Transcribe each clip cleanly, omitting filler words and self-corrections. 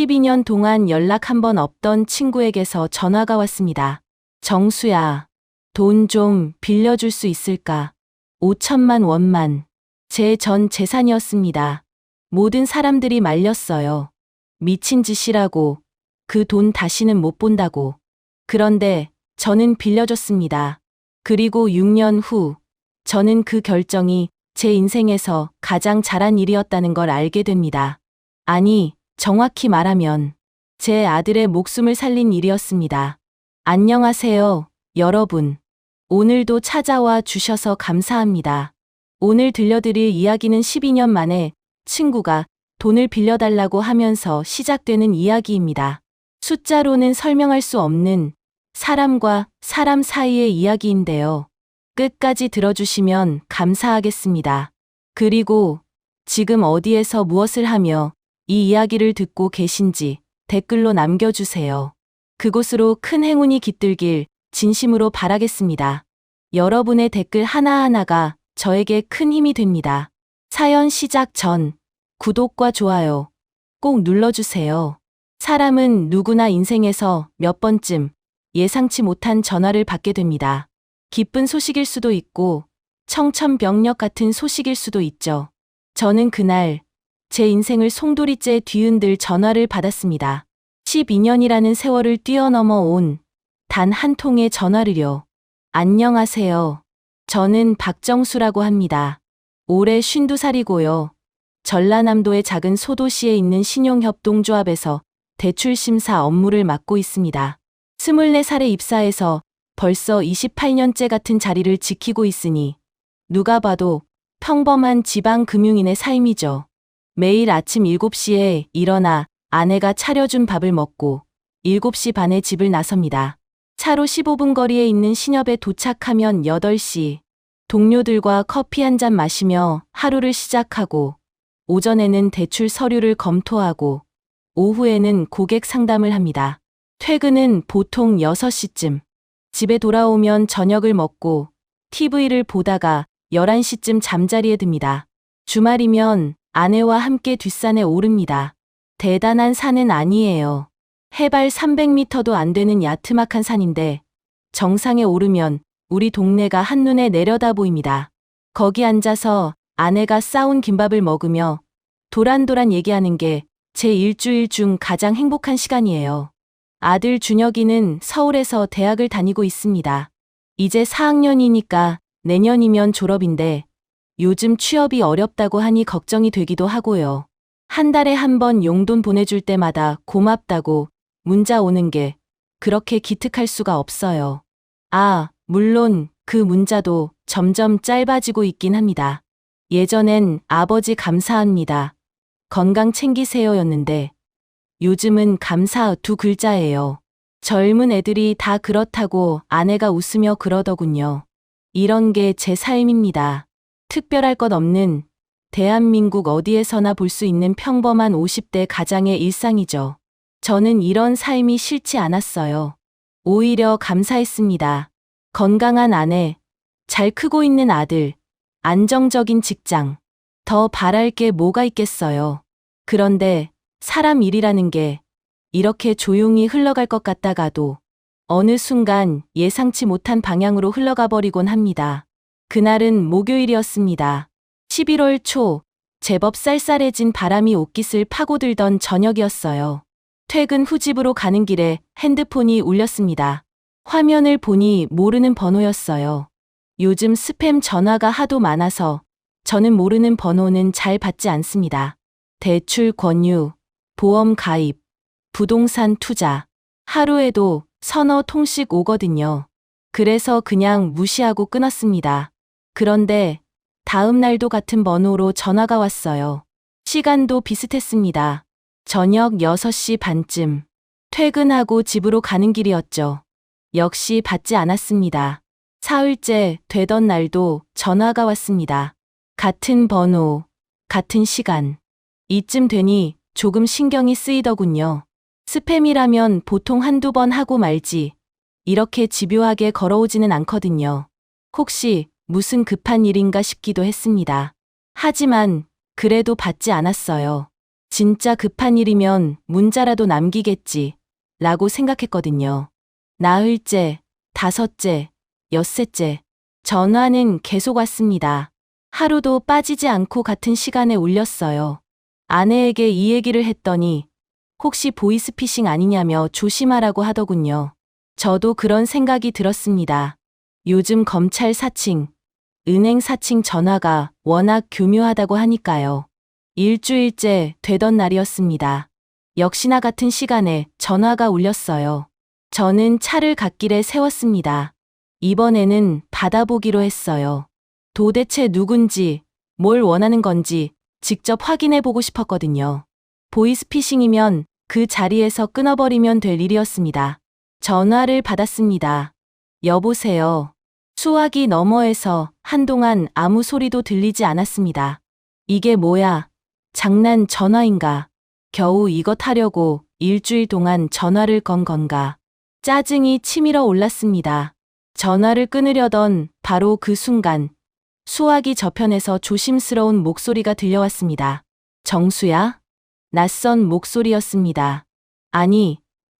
12년 동안 연락 한 번 없던 친구에게서 전화가 왔습니다. 정수야, 돈 좀 빌려줄 수 있을까? 5천만 원만. 제 전 재산이었습니다. 모든 사람들이 말렸어요. 미친 짓이라고, 그 돈 다시는 못 본다고. 그런데 저는 빌려줬습니다. 그리고 6년 후, 저는 그 결정이 제 인생에서 가장 잘한 일이었다는 걸 알게 됩니다. 아니, 정확히 말하면 제 아들의 목숨을 살린 일이었습니다. 안녕하세요, 여러분. 오늘도 찾아와 주셔서 감사합니다. 오늘 들려드릴 이야기는 12년 만에 친구가 돈을 빌려달라고 하면서 시작되는 이야기입니다. 숫자로는 설명할 수 없는 사람과 사람 사이의 이야기인데요. 끝까지 들어주시면 감사하겠습니다. 그리고 지금 어디에서 무엇을 하며 이 이야기를 듣고 계신지 댓글로 남겨주세요. 그곳으로 큰 행운이 깃들길 진심으로 바라겠습니다. 여러분의 댓글 하나하나가 저에게 큰 힘이 됩니다. 사연 시작 전 구독과 좋아요 꼭 눌러주세요. 사람은 누구나 인생에서 몇 번쯤 예상치 못한 전화를 받게 됩니다. 기쁜 소식일 수도 있고 청천벽력 같은 소식일 수도 있죠. 저는 그날 제 인생을 송두리째 뒤흔들 전화를 받았습니다. 12년이라는 세월을 뛰어넘어 온 단 한 통의 전화를요. 안녕하세요. 저는 박정수라고 합니다. 올해 52살이고요. 전라남도의 작은 소도시에 있는 신용협동조합에서 대출심사 업무를 맡고 있습니다. 24살에 입사해서 벌써 28년째 같은 자리를 지키고 있으니 누가 봐도 평범한 지방금융인의 삶이죠. 매일 아침 7시에 일어나 아내가 차려준 밥을 먹고 7시 반에 집을 나섭니다. 차로 15분 거리에 있는 신협에 도착하면 8시, 동료들과 커피 한 잔 마시며 하루를 시작하고 오전에는 대출 서류를 검토하고 오후에는 고객 상담을 합니다. 퇴근은 보통 6시쯤. 집에 돌아오면 저녁을 먹고 TV를 보다가 11시쯤 잠자리에 듭니다. 주말이면 아내와 함께 뒷산에 오릅니다. 대단한 산은 아니에요. 해발 300m도 안 되는 야트막한 산인데 정상에 오르면 우리 동네가 한눈에 내려다 보입니다. 거기 앉아서 아내가 싸운 김밥을 먹으며 도란도란 얘기하는 게 제 일주일 중 가장 행복한 시간이에요. 아들 준혁이는 서울에서 대학을 다니고 있습니다. 이제 4학년이니까 내년이면 졸업인데 요즘 취업이 어렵다고 하니 걱정이 되기도 하고요. 한 달에 한 번 용돈 보내줄 때마다 고맙다고 문자 오는 게 그렇게 기특할 수가 없어요. 아, 물론 그 문자도 점점 짧아지고 있긴 합니다. 예전엔 아버지 감사합니다. 건강 챙기세요였는데 요즘은 감사 두 글자예요. 젊은 애들이 다 그렇다고 아내가 웃으며 그러더군요. 이런 게 제 삶입니다. 특별할 것 없는 대한민국 어디에서나 볼 수 있는 평범한 50대 가장의 일상이죠. 저는 이런 삶이 싫지 않았어요. 오히려 감사했습니다. 건강한 아내, 잘 크고 있는 아들, 안정적인 직장. 더 바랄 게 뭐가 있겠어요. 그런데 사람 일이라는 게 이렇게 조용히 흘러갈 것 같다가도 어느 순간 예상치 못한 방향으로 흘러가 버리곤 합니다. 그날은 목요일이었습니다. 11월 초, 제법 쌀쌀해진 바람이 옷깃을 파고들던 저녁이었어요. 퇴근 후 집으로 가는 길에 핸드폰이 울렸습니다. 화면을 보니 모르는 번호였어요. 요즘 스팸 전화가 하도 많아서 저는 모르는 번호는 잘 받지 않습니다. 대출 권유, 보험 가입, 부동산 투자. 하루에도 서너 통씩 오거든요. 그래서 그냥 무시하고 끊었습니다. 그런데 다음 날도 같은 번호로 전화가 왔어요. 시간도 비슷했습니다. 저녁 6시 반쯤. 퇴근하고 집으로 가는 길이었죠. 역시 받지 않았습니다. 사흘째 되던 날도 전화가 왔습니다. 같은 번호, 같은 시간. 이쯤 되니 조금 신경이 쓰이더군요. 스팸이라면 보통 한두 번 하고 말지 이렇게 집요하게 걸어오지는 않거든요. 혹시 무슨 급한 일인가 싶기도 했습니다. 하지만 그래도 받지 않았어요. 진짜 급한 일이면 문자라도 남기겠지 라고 생각했거든요. 나흘째, 다섯째, 엿새째. 전화는 계속 왔습니다. 하루도 빠지지 않고 같은 시간에 울렸어요. 아내에게 이 얘기를 했더니 혹시 보이스피싱 아니냐며 조심하라고 하더군요. 저도 그런 생각이 들었습니다. 요즘 검찰 사칭, 은행 사칭 전화가 워낙 교묘하다고 하니까요. 일주일째 되던 날이었습니다. 역시나 같은 시간에 전화가 울렸어요. 저는 차를 갓길에 세웠습니다. 이번에는 받아보기로 했어요. 도대체 누군지, 뭘 원하는 건지 직접 확인해 보고 싶었거든요. 보이스피싱이면 그 자리에서 끊어버리면 될 일이었습니다. 전화를 받았습니다. 여보세요. 수화기 너머에서 한동안 아무 소리도 들리지 않았습니다. 이게 뭐야? 장난 전화인가? 겨우 이것 하려고 일주일 동안 전화를 건 건가? 짜증이 치밀어 올랐습니다. 전화를 끊으려던 바로 그 순간 수화기 저편에서 조심스러운 목소리가 들려왔습니다. 정수야? 낯선 목소리였습니다. 아니,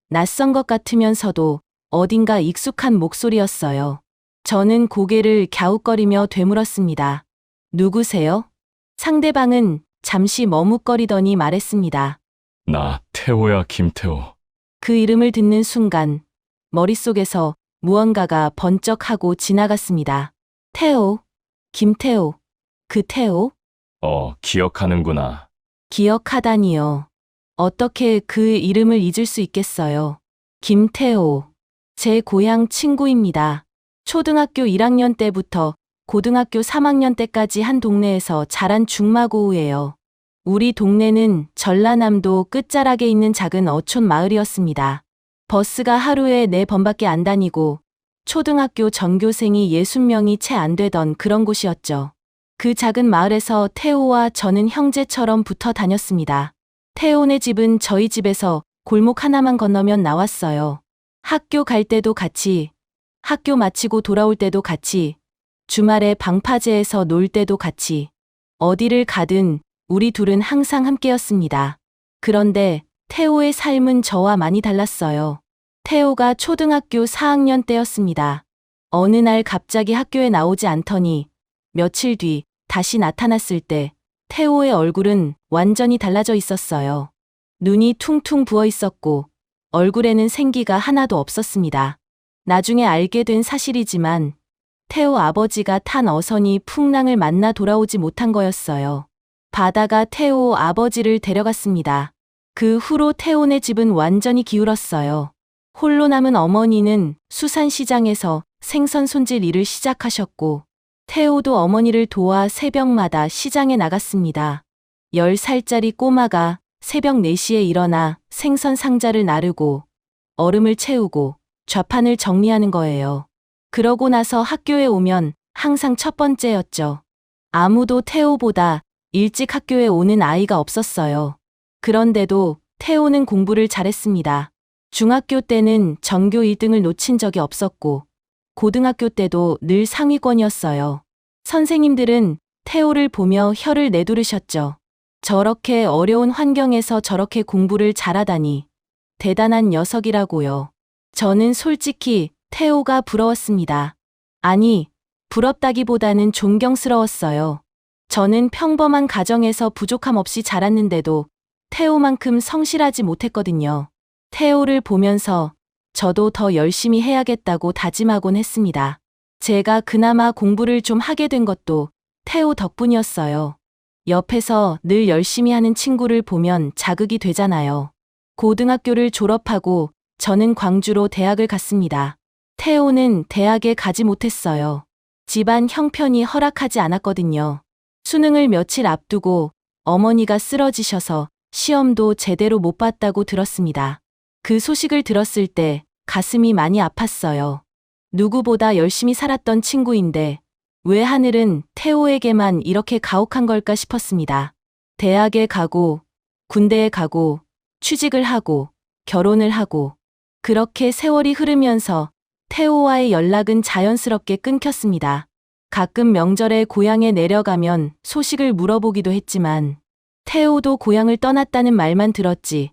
낯선 것 같으면서도 어딘가 익숙한 목소리였어요. 저는 고개를 갸웃거리며 되물었습니다. 누구세요? 상대방은 잠시 머뭇거리더니 말했습니다. 나 태호야, 김태호. 그 이름을 듣는 순간 머릿속에서 무언가가 번쩍하고 지나갔습니다. 태호, 김태호, 그 태호? 기억하는구나. 기억하다니요. 어떻게 그 이름을 잊을 수 있겠어요. 김태호, 제 고향 친구입니다. 초등학교 1학년 때부터 고등학교 3학년 때까지 한 동네에서 자란 중마고우예요. 우리 동네는 전라남도 끝자락에 있는 작은 어촌 마을이었습니다. 버스가 하루에 4번밖에 안 다니고 초등학교 전교생이 60명이 채 안 되던 그런 곳이었죠. 그 작은 마을에서 태호와 저는 형제처럼 붙어 다녔습니다. 태호네 집은 저희 집에서 골목 하나만 건너면 나왔어요. 학교 갈 때도 같이, 학교 마치고 돌아올 때도 같이, 주말에 방파제에서 놀 때도 같이, 어디를 가든 우리 둘은 항상 함께였습니다. 그런데 태호의 삶은 저와 많이 달랐어요. 태호가 초등학교 4학년 때였습니다. 어느 날 갑자기 학교에 나오지 않더니 며칠 뒤 다시 나타났을 때 태호의 얼굴은 완전히 달라져 있었어요. 눈이 퉁퉁 부어 있었고 얼굴에는 생기가 하나도 없었습니다. 나중에 알게 된 사실이지만 태호 아버지가 탄 어선이 풍랑을 만나 돌아오지 못한 거였어요. 바다가 태호 아버지를 데려갔습니다. 그 후로 태호네 집은 완전히 기울었어요. 홀로 남은 어머니는 수산시장에서 생선 손질 일을 시작하셨고 태호도 어머니를 도와 새벽마다 시장에 나갔습니다. 10살짜리 꼬마가 새벽 4시에 일어나 생선 상자를 나르고 얼음을 채우고 좌판을 정리하는 거예요. 그러고 나서 학교에 오면 항상 첫 번째였죠. 아무도 태호보다 일찍 학교에 오는 아이가 없었어요. 그런데도 태호는 공부를 잘했습니다. 중학교 때는 전교 1등을 놓친 적이 없었고 고등학교 때도 늘 상위권이었어요. 선생님들은 태호를 보며 혀를 내두르셨죠. 저렇게 어려운 환경에서 저렇게 공부를 잘하다니 대단한 녀석이라고요. 저는 솔직히 태호가 부러웠습니다. 아니, 부럽다기보다는 존경스러웠어요. 저는 평범한 가정에서 부족함 없이 자랐는데도 태호만큼 성실하지 못했거든요. 태호를 보면서 저도 더 열심히 해야겠다고 다짐하곤 했습니다. 제가 그나마 공부를 좀 하게 된 것도 태호 덕분이었어요. 옆에서 늘 열심히 하는 친구를 보면 자극이 되잖아요. 고등학교를 졸업하고 저는 광주로 대학을 갔습니다. 태호는 대학에 가지 못했어요. 집안 형편이 허락하지 않았거든요. 수능을 며칠 앞두고 어머니가 쓰러지셔서 시험도 제대로 못 봤다고 들었습니다. 그 소식을 들었을 때 가슴이 많이 아팠어요. 누구보다 열심히 살았던 친구인데 왜 하늘은 태호에게만 이렇게 가혹한 걸까 싶었습니다. 대학에 가고 군대에 가고 취직을 하고 결혼을 하고 그렇게 세월이 흐르면서 태호와의 연락은 자연스럽게 끊겼습니다. 가끔 명절에 고향에 내려가면 소식을 물어보기도 했지만 태호도 고향을 떠났다는 말만 들었지.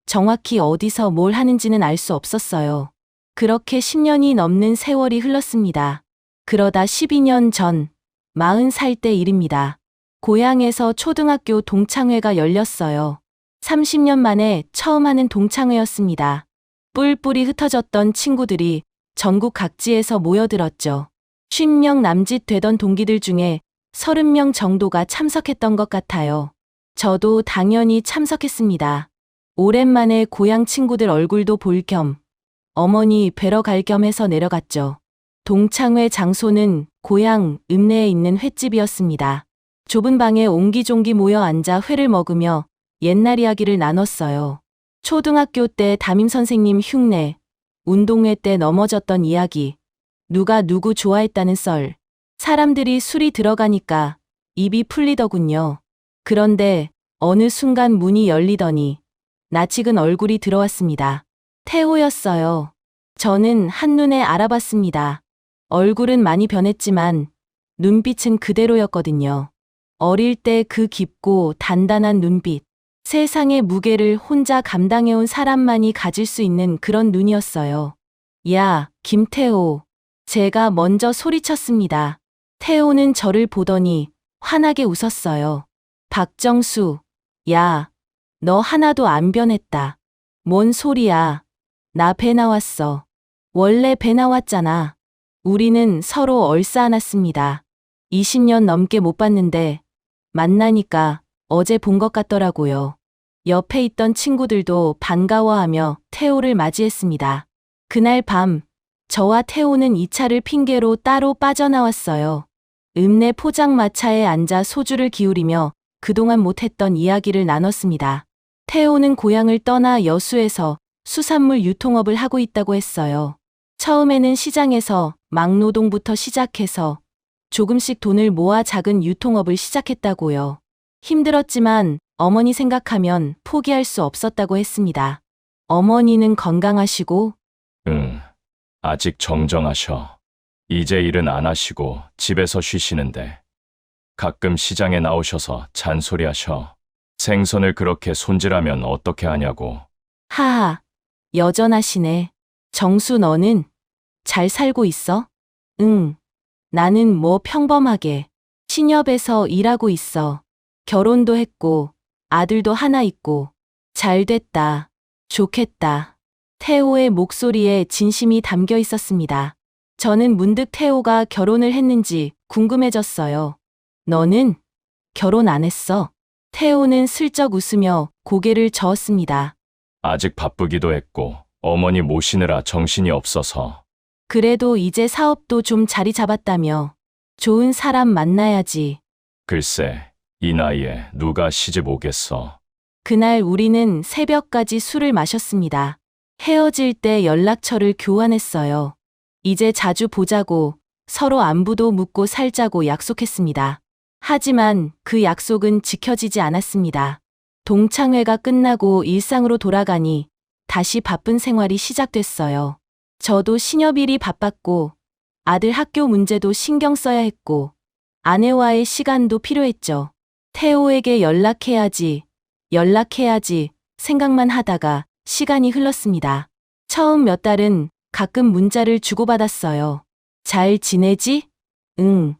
정확히 어디서 뭘 하는지는 알 수 없었어요. 그렇게 10년이 넘는 세월이 흘렀습니다. 그러다 12년 전, 40살 때 일입니다. 고향에서 초등학교 동창회가 열렸어요. 30년 만에 처음 하는 동창회였습니다. 뿔뿔이 흩어졌던 친구들이 전국 각지에서 모여들었죠. 50명 남짓 되던 동기들 중에 30명 정도가 참석했던 것 같아요. 저도 당연히 참석했습니다. 오랜만에 고향 친구들 얼굴도 볼 겸 어머니 뵈러 갈 겸 해서 내려갔죠. 동창회 장소는 고향 읍내에 있는 횟집이었습니다. 좁은 방에 옹기종기 모여 앉아 회를 먹으며 옛날 이야기를 나눴어요. 초등학교 때 담임선생님 흉내, 운동회 때 넘어졌던 이야기, 누가 누구 좋아했다는 썰. 사람들이 술이 들어가니까 입이 풀리더군요. 그런데 어느 순간 문이 열리더니 낯익은 얼굴이 들어왔습니다. 태호였어요. 저는 한눈에 알아봤습니다. 얼굴은 많이 변했지만 눈빛은 그대로였거든요. 어릴 때 그 깊고 단단한 눈빛, 세상의 무게를 혼자 감당해온 사람만이 가질 수 있는 그런 눈이었어요. 야, 김태호. 제가 먼저 소리쳤습니다. 태호는 저를 보더니 환하게 웃었어요. 박정수, 야, 너 하나도 안 변했다. 뭔 소리야. 나 배 나왔어. 원래 배 나왔잖아. 우리는 서로 얼싸안았습니다. 20년 넘게 못 봤는데 만나니까 어제 본 것 같더라고요. 옆에 있던 친구들도 반가워하며 태호를 맞이했습니다. 그날 밤, 저와 태호는 이 차를 핑계로 따로 빠져나왔어요. 읍내 포장마차에 앉아 소주를 기울이며 그동안 못했던 이야기를 나눴습니다. 태호는 고향을 떠나 여수에서 수산물 유통업을 하고 있다고 했어요. 처음에는 시장에서 막노동부터 시작해서 조금씩 돈을 모아 작은 유통업을 시작했다고요. 힘들었지만 어머니 생각하면 포기할 수 없었다고 했습니다. 어머니는 건강하시고? 응, 아직 정정하셔. 이제 일은 안 하시고 집에서 쉬시는데 가끔 시장에 나오셔서 잔소리하셔. 생선을 그렇게 손질하면 어떻게 하냐고. 하하, 여전하시네. 정수 너는 잘 살고 있어? 응, 나는 뭐 평범하게 신협에서 일하고 있어. 결혼도 했고 아들도 하나 있고 잘 됐다. 좋겠다. 태호의 목소리에 진심이 담겨 있었습니다. 저는 문득 태호가 결혼을 했는지 궁금해졌어요. 너는 결혼 안 했어? 태호는 슬쩍 웃으며 고개를 저었습니다. 아직 바쁘기도 했고 어머니 모시느라 정신이 없어서. 그래도 이제 사업도 좀 자리 잡았다며. 좋은 사람 만나야지. 글쎄, 이 나이에 누가 시집 오겠어. 그날 우리는 새벽까지 술을 마셨습니다. 헤어질 때 연락처를 교환했어요. 이제 자주 보자고 서로 안부도 묻고 살자고 약속했습니다. 하지만 그 약속은 지켜지지 않았습니다. 동창회가 끝나고 일상으로 돌아가니 다시 바쁜 생활이 시작됐어요. 저도 신협일이 바빴고 아들 학교 문제도 신경 써야 했고 아내와의 시간도 필요했죠. 태호에게 연락해야지 생각만 하다가 시간이 흘렀습니다. 처음 몇 달은 가끔 문자를 주고받았어요. 잘 지내지? 응.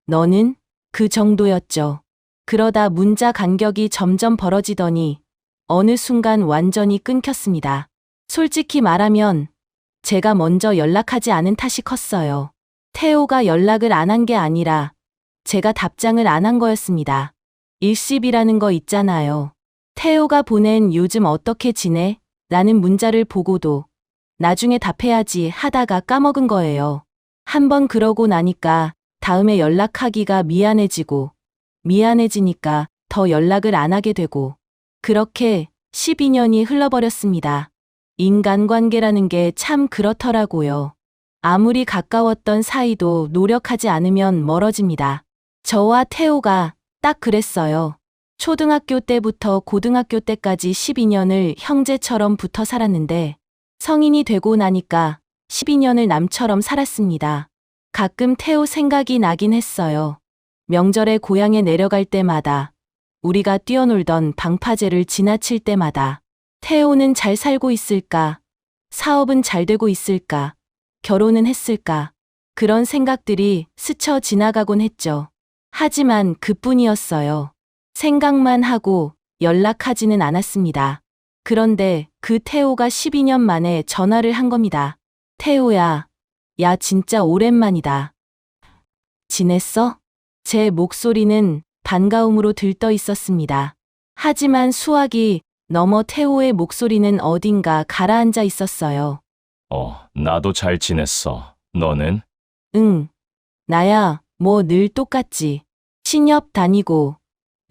너는? 그 정도였죠. 그러다 문자 간격이 점점 벌어지더니 어느 순간 완전히 끊겼습니다. 솔직히 말하면 제가 먼저 연락하지 않은 탓이 컸어요. 태호가 연락을 안 한 게 아니라 제가 답장을 안 한 거였습니다. 일십이라는 거 있잖아요. 태호가 보낸 요즘 어떻게 지내? 라는 문자를 보고도 나중에 답해야지 하다가 까먹은 거예요. 한번 그러고 나니까 다음에 연락하기가 미안해지고 미안해지니까 더 연락을 안 하게 되고 그렇게 12년이 흘러버렸습니다. 인간관계라는 게 참 그렇더라고요. 아무리 가까웠던 사이도 노력하지 않으면 멀어집니다. 저와 태호가 딱 그랬어요. 초등학교 때부터 고등학교 때까지 12년을 형제처럼 붙어 살았는데 성인이 되고 나니까 12년을 남처럼 살았습니다. 가끔 태호 생각이 나긴 했어요. 명절에 고향에 내려갈 때마다 우리가 뛰어놀던 방파제를 지나칠 때마다 태호는 잘 살고 있을까? 사업은 잘 되고 있을까? 결혼은 했을까? 그런 생각들이 스쳐 지나가곤 했죠. 하지만 그뿐이었어요. 생각만 하고 연락하지는 않았습니다. 그런데 그 태호가 12년 만에 전화를 한 겁니다. 태호야, 야 진짜 오랜만이다. 지냈어? 제 목소리는 반가움으로 들떠 있었습니다. 하지만 수화기 너머 태호의 목소리는 어딘가 가라앉아 있었어요. 나도 잘 지냈어. 너는? 응, 나야 뭐 늘 똑같지. 신협 다니고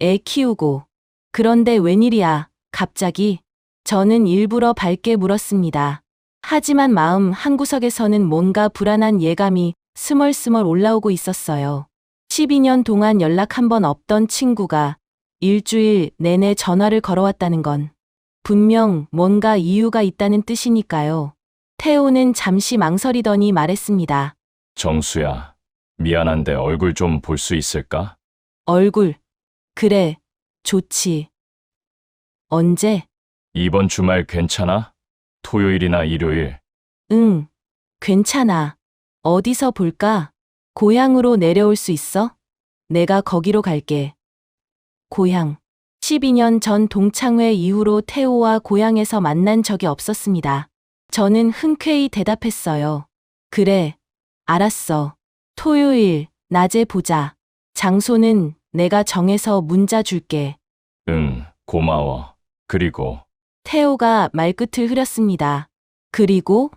애 키우고. 그런데 웬일이야, 갑자기? 저는 일부러 밝게 물었습니다. 하지만 마음 한구석에서는 뭔가 불안한 예감이 스멀스멀 올라오고 있었어요. 12년 동안 연락 한 번 없던 친구가 일주일 내내 전화를 걸어왔다는 건 분명 뭔가 이유가 있다는 뜻이니까요. 태호는 잠시 망설이더니 말했습니다. 정수야, 미안한데 얼굴 좀 볼 수 있을까? 얼굴. 그래, 좋지. 언제? 이번 주말 괜찮아? 토요일이나 일요일. 응, 괜찮아. 어디서 볼까? 고향으로 내려올 수 있어? 내가 거기로 갈게. 고향. 12년 전 동창회 이후로 태호와 고향에서 만난 적이 없었습니다. 저는 흔쾌히 대답했어요. 그래, 알았어. 토요일, 낮에 보자. 장소는 내가 정해서 문자 줄게. 응, 고마워. 그리고, 태호가 말끝을 흐렸습니다. 그리고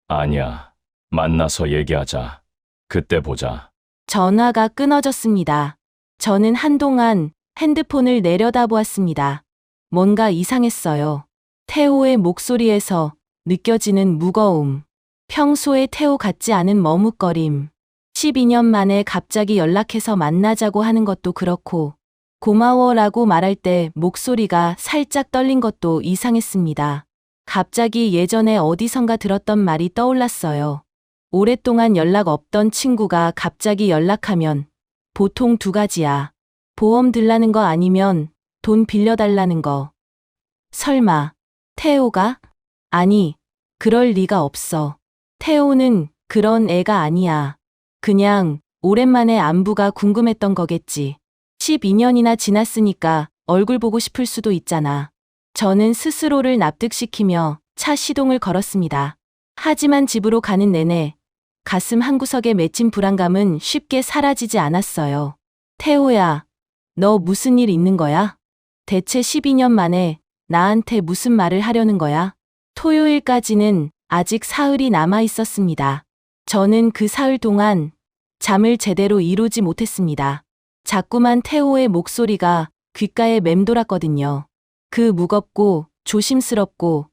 아니야. 만나서 얘기하자. 그때 보자. 전화가 끊어졌습니다. 저는 한동안 핸드폰을 내려다보았습니다. 뭔가 이상했어요. 태호의 목소리에서 느껴지는 무거움. 평소의 태호 같지 않은 머뭇거림. 12년 만에 갑자기 연락해서 만나자고 하는 것도 그렇고, 고마워라고 말할 때 목소리가 살짝 떨린 것도 이상했습니다. 갑자기 예전에 어디선가 들었던 말이 떠올랐어요. 오랫동안 연락 없던 친구가 갑자기 연락하면 보통 두 가지야. 보험 들라는 거 아니면 돈 빌려달라는 거. 설마 태호가? 아니, 그럴 리가 없어. 태호는 그런 애가 아니야. 그냥 오랜만에 안부가 궁금했던 거겠지. 12년이나 지났으니까 얼굴 보고 싶을 수도 있잖아. 저는 스스로를 납득시키며 차 시동을 걸었습니다. 하지만 집으로 가는 내내 가슴 한구석에 맺힌 불안감은 쉽게 사라지지 않았어요. 태호야, 너 무슨 일 있는 거야? 대체 12년 만에 나한테 무슨 말을 하려는 거야? 토요일까지는 아직 사흘이 남아 있었습니다. 저는 그 사흘 동안 잠을 제대로 이루지 못했습니다. 자꾸만 태호의 목소리가 귓가에 맴돌았거든요. 그 무겁고 조심스럽고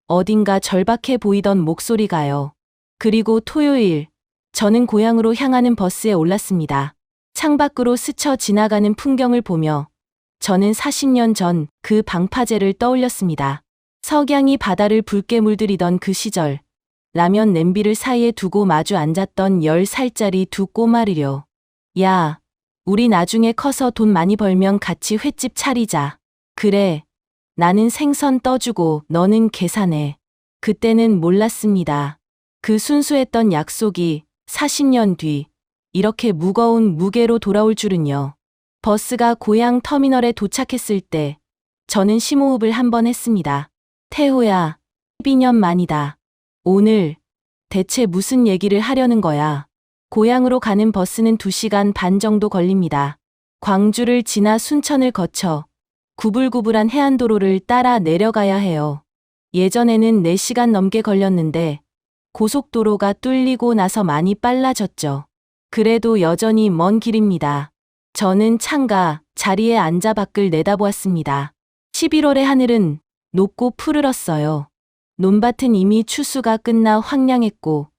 어딘가 절박해 보이던 목소리가요. 그리고 토요일, 저는 고향으로 향하는 버스에 올랐습니다. 창밖으로 스쳐 지나가는 풍경을 보며 저는 40년 전 그 방파제를 떠올렸습니다. 석양이 바다를 붉게 물들이던 그 시절, 라면 냄비를 사이에 두고 마주 앉았던 10살짜리 두 꼬마리려. 야, 우리 나중에 커서 돈 많이 벌면 같이 횟집 차리자. 그래, 나는 생선 떠주고 너는 계산해. 그때는 몰랐습니다. 그 순수했던 약속이 40년 뒤 이렇게 무거운 무게로 돌아올 줄은요. 버스가 고향 터미널에 도착했을 때 저는 심호흡을 한번 했습니다. 태호야, 12년 만이다. 오늘 대체 무슨 얘기를 하려는 거야? 고향으로 가는 버스는 2시간 반 정도 걸립니다. 광주를 지나 순천을 거쳐 구불구불한 해안도로를 따라 내려가야 해요. 예전에는 4시간 넘게 걸렸는데 고속도로가 뚫리고 나서 많이 빨라졌죠. 그래도 여전히 먼 길입니다. 저는 창가 자리에 앉아 밖을 내다보았습니다. 11월의 하늘은 높고 푸르렀어요. 논밭은 이미 추수가 끝나 황량했고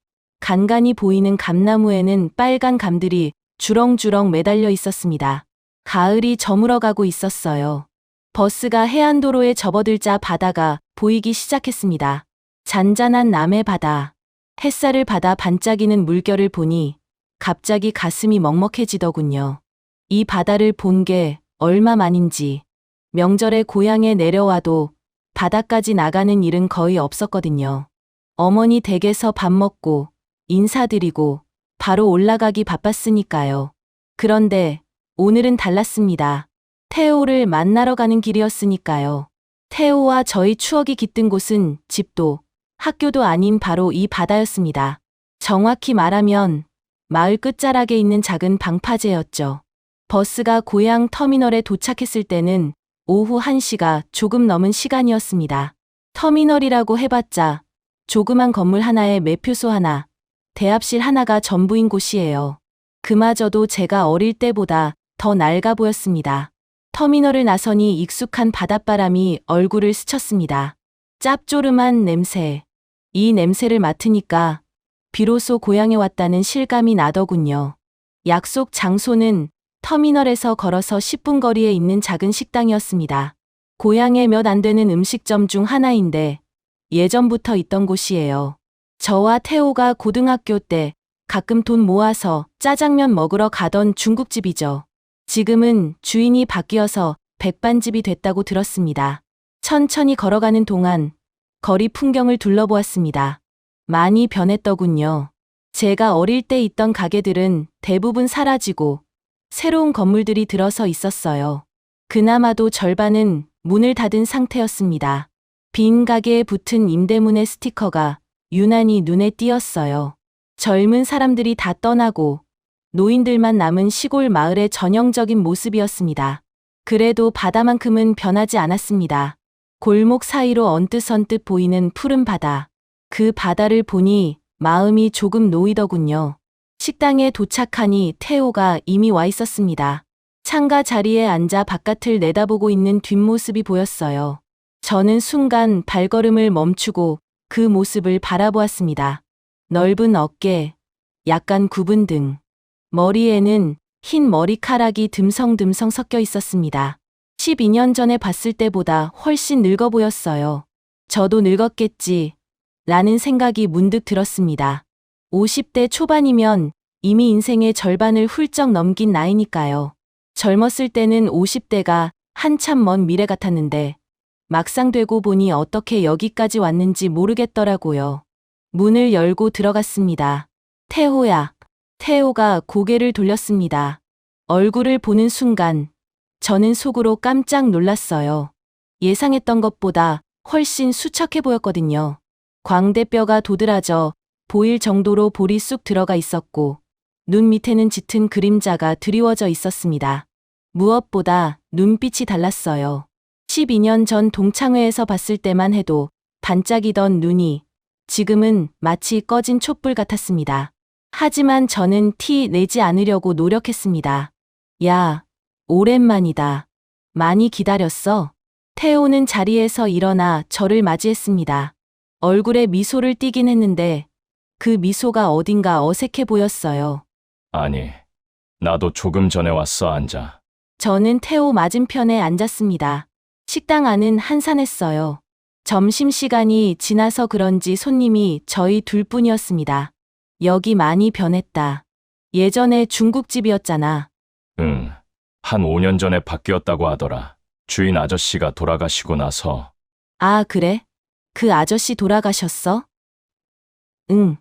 간간히 보이는 감나무에는 빨간 감들이 주렁주렁 매달려 있었습니다. 가을이 저물어가고 있었어요. 버스가 해안도로에 접어들자 바다가 보이기 시작했습니다. 잔잔한 남해 바다. 햇살을 받아 반짝이는 물결을 보니 갑자기 가슴이 먹먹해지더군요. 이 바다를 본 게 얼마 만인지 명절에 고향에 내려와도 바다까지 나가는 일은 거의 없었거든요. 어머니 댁에서 밥 먹고 인사드리고 바로 올라가기 바빴으니까요. 그런데 오늘은 달랐습니다. 태호를 만나러 가는 길이었으니까요. 태호와 저희 추억이 깃든 곳은 집도 학교도 아닌 바로 이 바다였습니다. 정확히 말하면 마을 끝자락에 있는 작은 방파제였죠. 버스가 고향 터미널에 도착했을 때는 오후 1시가 조금 넘은 시간이었습니다. 터미널이라고 해봤자 조그만 건물 하나에 매표소 하나, 대합실 하나가 전부인 곳이에요. 그마저도 제가 어릴 때보다 더 낡아 보였습니다. 터미널을 나서니 익숙한 바닷바람이 얼굴을 스쳤습니다. 짭조름한 냄새. 이 냄새를 맡으니까 비로소 고향에 왔다는 실감이 나더군요. 약속 장소는 터미널에서 걸어서 10분 거리에 있는 작은 식당이었습니다. 고향에 몇 안 되는 음식점 중 하나인데 예전부터 있던 곳이에요. 저와 태호가 고등학교 때 가끔 돈 모아서 짜장면 먹으러 가던 중국집이죠. 지금은 주인이 바뀌어서 백반집이 됐다고 들었습니다. 천천히 걸어가는 동안 거리 풍경을 둘러보았습니다. 많이 변했더군요. 제가 어릴 때 있던 가게들은 대부분 사라지고 새로운 건물들이 들어서 있었어요. 그나마도 절반은 문을 닫은 상태였습니다. 빈 가게에 붙은 임대문의 스티커가 유난히 눈에 띄었어요. 젊은 사람들이 다 떠나고 노인들만 남은 시골 마을의 전형적인 모습이었습니다. 그래도 바다만큼은 변하지 않았습니다. 골목 사이로 언뜻언뜻 보이는 푸른 바다. 그 바다를 보니 마음이 조금 놓이더군요. 식당에 도착하니 태호가 이미 와 있었습니다. 창가 자리에 앉아 바깥을 내다보고 있는 뒷모습이 보였어요. 저는 순간 발걸음을 멈추고 그 모습을 바라보았습니다. 넓은 어깨, 약간 굽은 등, 머리에는 흰 머리카락이 듬성듬성 섞여 있었습니다. 12년 전에 봤을 때보다 훨씬 늙어 보였어요. 저도 늙었겠지, 라는 생각이 문득 들었습니다. 50대 초반이면 이미 인생의 절반을 훌쩍 넘긴 나이니까요. 젊었을 때는 50대가 한참 먼 미래 같았는데 막상 되고 보니 어떻게 여기까지 왔는지 모르겠더라고요. 문을 열고 들어갔습니다. 태호야. 태호가 고개를 돌렸습니다. 얼굴을 보는 순간 저는 속으로 깜짝 놀랐어요. 예상했던 것보다 훨씬 수척해 보였거든요. 광대뼈가 도드라져 보일 정도로 볼이 쑥 들어가 있었고 눈 밑에는 짙은 그림자가 드리워져 있었습니다. 무엇보다 눈빛이 달랐어요. 12년 전 동창회에서 봤을 때만 해도 반짝이던 눈이 지금은 마치 꺼진 촛불 같았습니다. 하지만 저는 티 내지 않으려고 노력했습니다. 야, 오랜만이다. 많이 기다렸어? 태호는 자리에서 일어나 저를 맞이했습니다. 얼굴에 미소를 띠긴 했는데 그 미소가 어딘가 어색해 보였어요. 아니, 나도 조금 전에 왔어, 앉아. 저는 태호 맞은편에 앉았습니다. 식당 안은 한산했어요. 점심시간이 지나서 그런지 손님이 저희 둘뿐이었습니다. 여기 많이 변했다. 예전에 중국집이었잖아. 응, 한 5년 전에 바뀌었다고 하더라. 주인 아저씨가 돌아가시고 나서. 아, 그래? 그 아저씨 돌아가셨어? 응,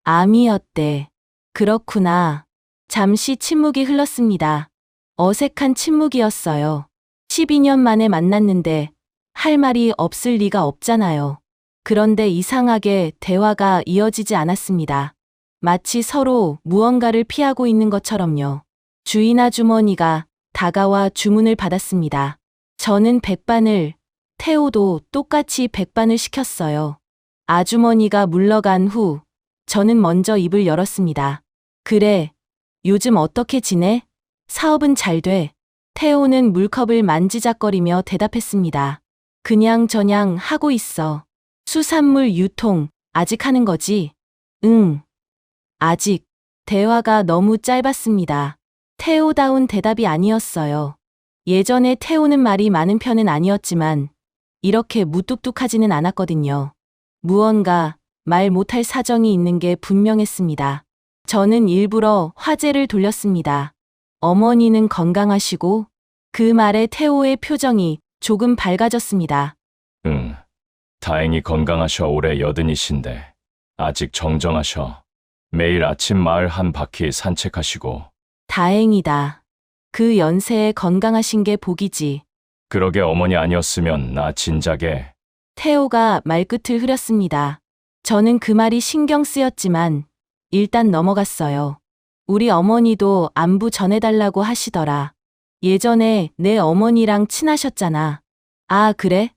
암이었대. 그렇구나. 잠시 침묵이 흘렀습니다. 어색한 침묵이었어요. 12년 만에 만났는데 할 말이 없을 리가 없잖아요. 그런데 이상하게 대화가 이어지지 않았습니다. 마치 서로 무언가를 피하고 있는 것처럼요. 주인 아주머니가 다가와 주문을 받았습니다. 저는 백반을, 태호도 똑같이 백반을 시켰어요. 아주머니가 물러간 후 저는 먼저 입을 열었습니다. 그래, 요즘 어떻게 지내? 사업은 잘 돼. 태호는 물컵을 만지작거리며 대답했습니다. 그냥저냥 하고 있어. 수산물 유통 아직 하는 거지? 응. 아직. 대화가 너무 짧았습니다. 태호다운 대답이 아니었어요. 예전에 태호는 말이 많은 편은 아니었지만 이렇게 무뚝뚝하지는 않았거든요. 무언가 말 못할 사정이 있는 게 분명했습니다. 저는 일부러 화제를 돌렸습니다. 어머니는 건강하시고? 그 말에 태호의 표정이 조금 밝아졌습니다. 응. 다행히 건강하셔. 올해 80이신데. 아직 정정하셔. 매일 아침 마을 한 바퀴 산책하시고. 다행이다. 그 연세에 건강하신 게 복이지. 그러게 어머니 아니었으면 나 진작에. 태호가 말끝을 흐렸습니다. 저는 그 말이 신경 쓰였지만 일단 넘어갔어요. 우리 어머니도 안부 전해달라고 하시더라. 예전에 내 어머니랑 친하셨잖아. 아, 그래?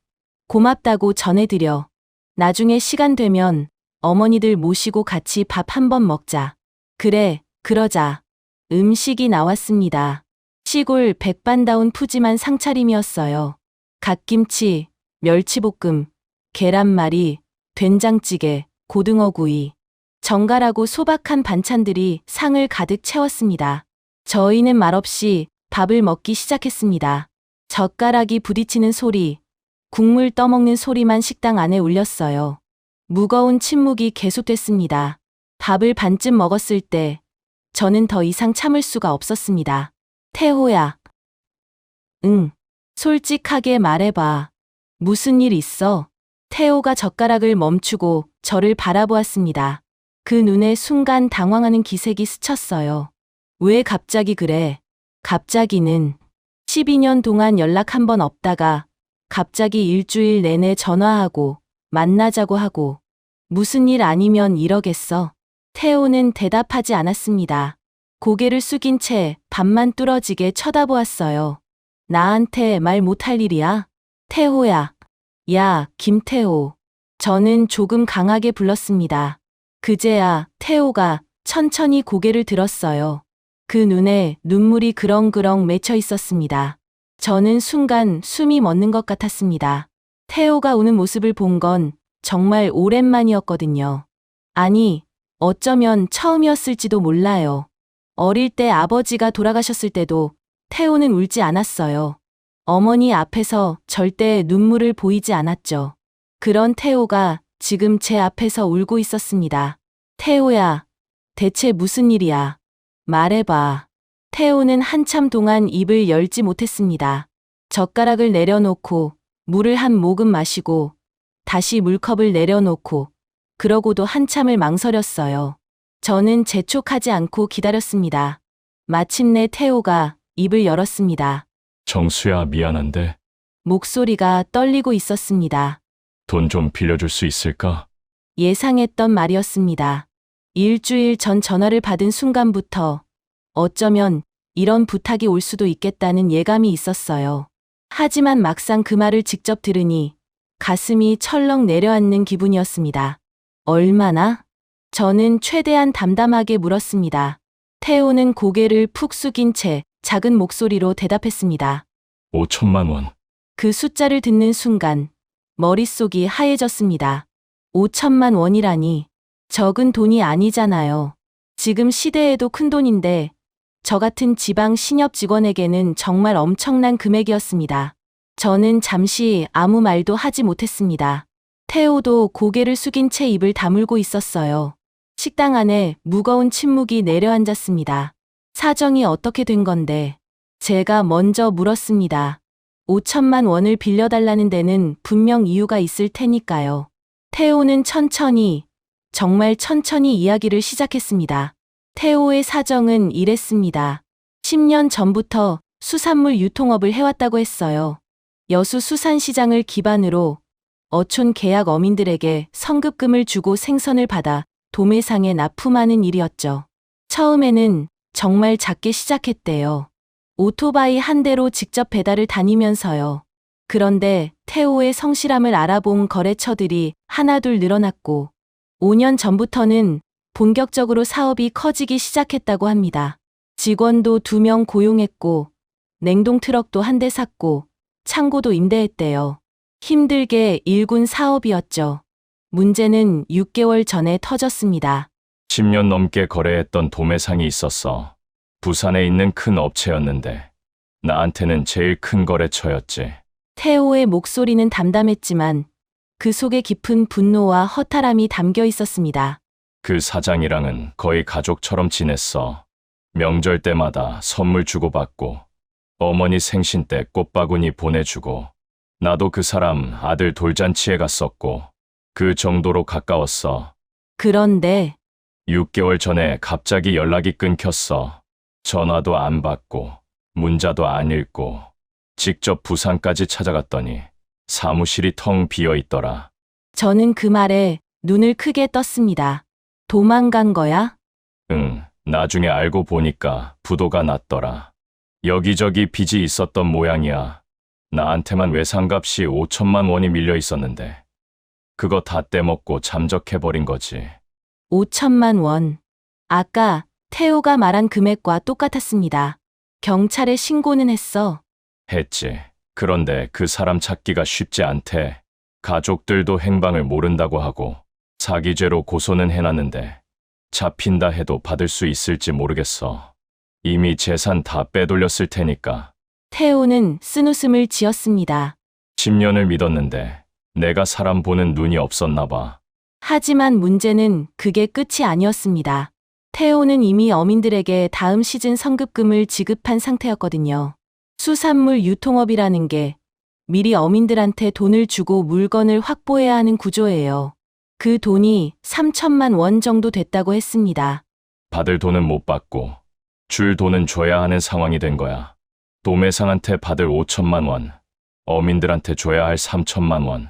고맙다고 전해드려. 나중에 시간 되면 어머니들 모시고 같이 밥 한번 먹자. 그래, 그러자. 음식이 나왔습니다. 시골 백반다운 푸짐한 상차림이었어요. 갓김치, 멸치볶음, 계란말이, 된장찌개, 고등어구이, 정갈하고 소박한 반찬들이 상을 가득 채웠습니다. 저희는 말없이 밥을 먹기 시작했습니다. 젓가락이 부딪히는 소리, 국물 떠먹는 소리만 식당 안에 울렸어요. 무거운 침묵이 계속됐습니다. 밥을 반쯤 먹었을 때 저는 더 이상 참을 수가 없었습니다. 태호야. 응. 솔직하게 말해봐. 무슨 일 있어? 태호가 젓가락을 멈추고 저를 바라보았습니다. 그 눈에 순간 당황하는 기색이 스쳤어요. 왜 갑자기 그래? 갑자기는 12년 동안 연락 한 번 없다가 갑자기 일주일 내내 전화하고 만나자고 하고 무슨 일 아니면 이러겠어? 태호는 대답하지 않았습니다. 고개를 숙인 채 밥만 뚫어지게 쳐다보았어요. 나한테 말 못할 일이야? 태호야. 야, 김태호. 저는 조금 강하게 불렀습니다. 그제야 태호가 천천히 고개를 들었어요. 그 눈에 눈물이 그렁그렁 맺혀 있었습니다. 저는 순간 숨이 멎는 것 같았습니다. 태호가 우는 모습을 본 건 정말 오랜만이었거든요. 아니, 어쩌면 처음이었을지도 몰라요. 어릴 때 아버지가 돌아가셨을 때도 태호는 울지 않았어요. 어머니 앞에서 절대 눈물을 보이지 않았죠. 그런 태호가 지금 제 앞에서 울고 있었습니다. 태호야, 대체 무슨 일이야? 말해봐. 태호는 한참 동안 입을 열지 못했습니다. 젓가락을 내려놓고 물을 한 모금 마시고 다시 물컵을 내려놓고 그러고도 한참을 망설였어요. 저는 재촉하지 않고 기다렸습니다. 마침내 태호가 입을 열었습니다. 정수야, 미안한데 목소리가 떨리고 있었습니다. 돈 좀 빌려줄 수 있을까? 예상했던 말이었습니다. 일주일 전 전화를 받은 순간부터 어쩌면 이런 부탁이 올 수도 있겠다는 예감이 있었어요. 하지만 막상 그 말을 직접 들으니 가슴이 철렁 내려앉는 기분이었습니다. 얼마나? 저는 최대한 담담하게 물었습니다. 태호는 고개를 푹 숙인 채 작은 목소리로 대답했습니다. 5천만 원. 그 숫자를 듣는 순간 머릿속이 하얘졌습니다. 5천만 원이라니. 적은 돈이 아니잖아요. 지금 시대에도 큰 돈인데 저 같은 지방 신협 직원에게는 정말 엄청난 금액이었습니다. 저는 잠시 아무 말도 하지 못했습니다. 태호도 고개를 숙인 채 입을 다물고 있었어요. 식당 안에 무거운 침묵이 내려앉았습니다. 사정이 어떻게 된 건데? 제가 먼저 물었습니다. 5천만 원을 빌려달라는 데는 분명 이유가 있을 테니까요. 태호는 천천히, 정말 천천히 이야기를 시작했습니다. 태호의 사정은 이랬습니다. 10년 전부터 수산물 유통업을 해왔다고 했어요. 여수 수산시장을 기반으로 어촌 계약 어민들에게 성급금을 주고 생선을 받아 도매상에 납품하는 일이었죠. 처음에는 정말 작게 시작했대요. 오토바이 한 대로 직접 배달을 다니면서요. 그런데 태호의 성실함을 알아본 거래처들이 하나둘 늘어났고 5년 전부터는 본격적으로 사업이 커지기 시작했다고 합니다. 직원도 2명 고용했고 냉동 트럭도 한 대 샀고 창고도 임대했대요. 힘들게 일군 사업이었죠. 문제는 6개월 전에 터졌습니다. 10년 넘게 거래했던 도매상이 있었어. 부산에 있는 큰 업체였는데 나한테는 제일 큰 거래처였지. 태호의 목소리는 담담했지만 그 속에 깊은 분노와 허탈함이 담겨 있었습니다. 그 사장이랑은 거의 가족처럼 지냈어. 명절 때마다 선물 주고받고 어머니 생신 때 꽃바구니 보내주고 나도 그 사람 아들 돌잔치에 갔었고, 그 정도로 가까웠어. 그런데 6개월 전에 갑자기 연락이 끊겼어. 전화도 안 받고, 문자도 안 읽고, 직접 부산까지 찾아갔더니 사무실이 텅 비어 있더라. 저는 그 말에 눈을 크게 떴습니다. 도망간 거야? 응, 나중에 알고 보니까 부도가 났더라. 여기저기 빚이 있었던 모양이야. 나한테만 외상값이 5천만 원이 밀려 있었는데, 그거 다 떼먹고 잠적해버린 거지. 5천만 원. 아까 태호가 말한 금액과 똑같았습니다. 경찰에 신고는 했어. 했지. 그런데 그 사람 찾기가 쉽지 않대. 가족들도 행방을 모른다고 하고, 사기죄로 고소는 해놨는데, 잡힌다 해도 받을 수 있을지 모르겠어. 이미 재산 다 빼돌렸을 테니까. 태호는 쓴웃음을 지었습니다. 10년을 믿었는데, 내가 사람 보는 눈이 없었나 봐. 하지만 문제는 그게 끝이 아니었습니다. 태호는 이미 어민들에게 다음 시즌 성급금을 지급한 상태였거든요. 수산물 유통업이라는 게 미리 어민들한테 돈을 주고 물건을 확보해야 하는 구조예요. 그 돈이 3천만 원 정도 됐다고 했습니다. 받을 돈은 못 받고, 줄 돈은 줘야 하는 상황이 된 거야. 도매상한테 받을 5천만 원, 어민들한테 줘야 할 3천만 원,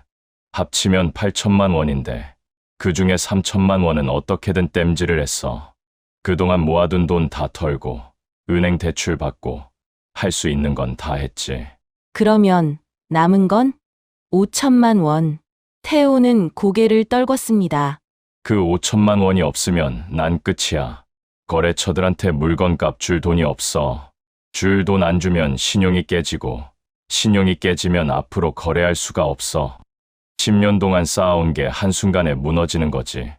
합치면 8천만 원인데, 그 중에 3천만 원은 어떻게든 땜질을 했어. 그동안 모아둔 돈 다 털고, 은행 대출 받고, 할 수 있는 건 다 했지. 그러면 남은 건 5천만 원. 태호는 고개를 떨궜습니다. 그 5천만 원이 없으면 난 끝이야. 거래처들한테 물건값 줄 돈이 없어. 줄 돈 안 주면 신용이 깨지고, 신용이 깨지면 앞으로 거래할 수가 없어. 10년 동안 쌓아온 게 한순간에 무너지는 거지.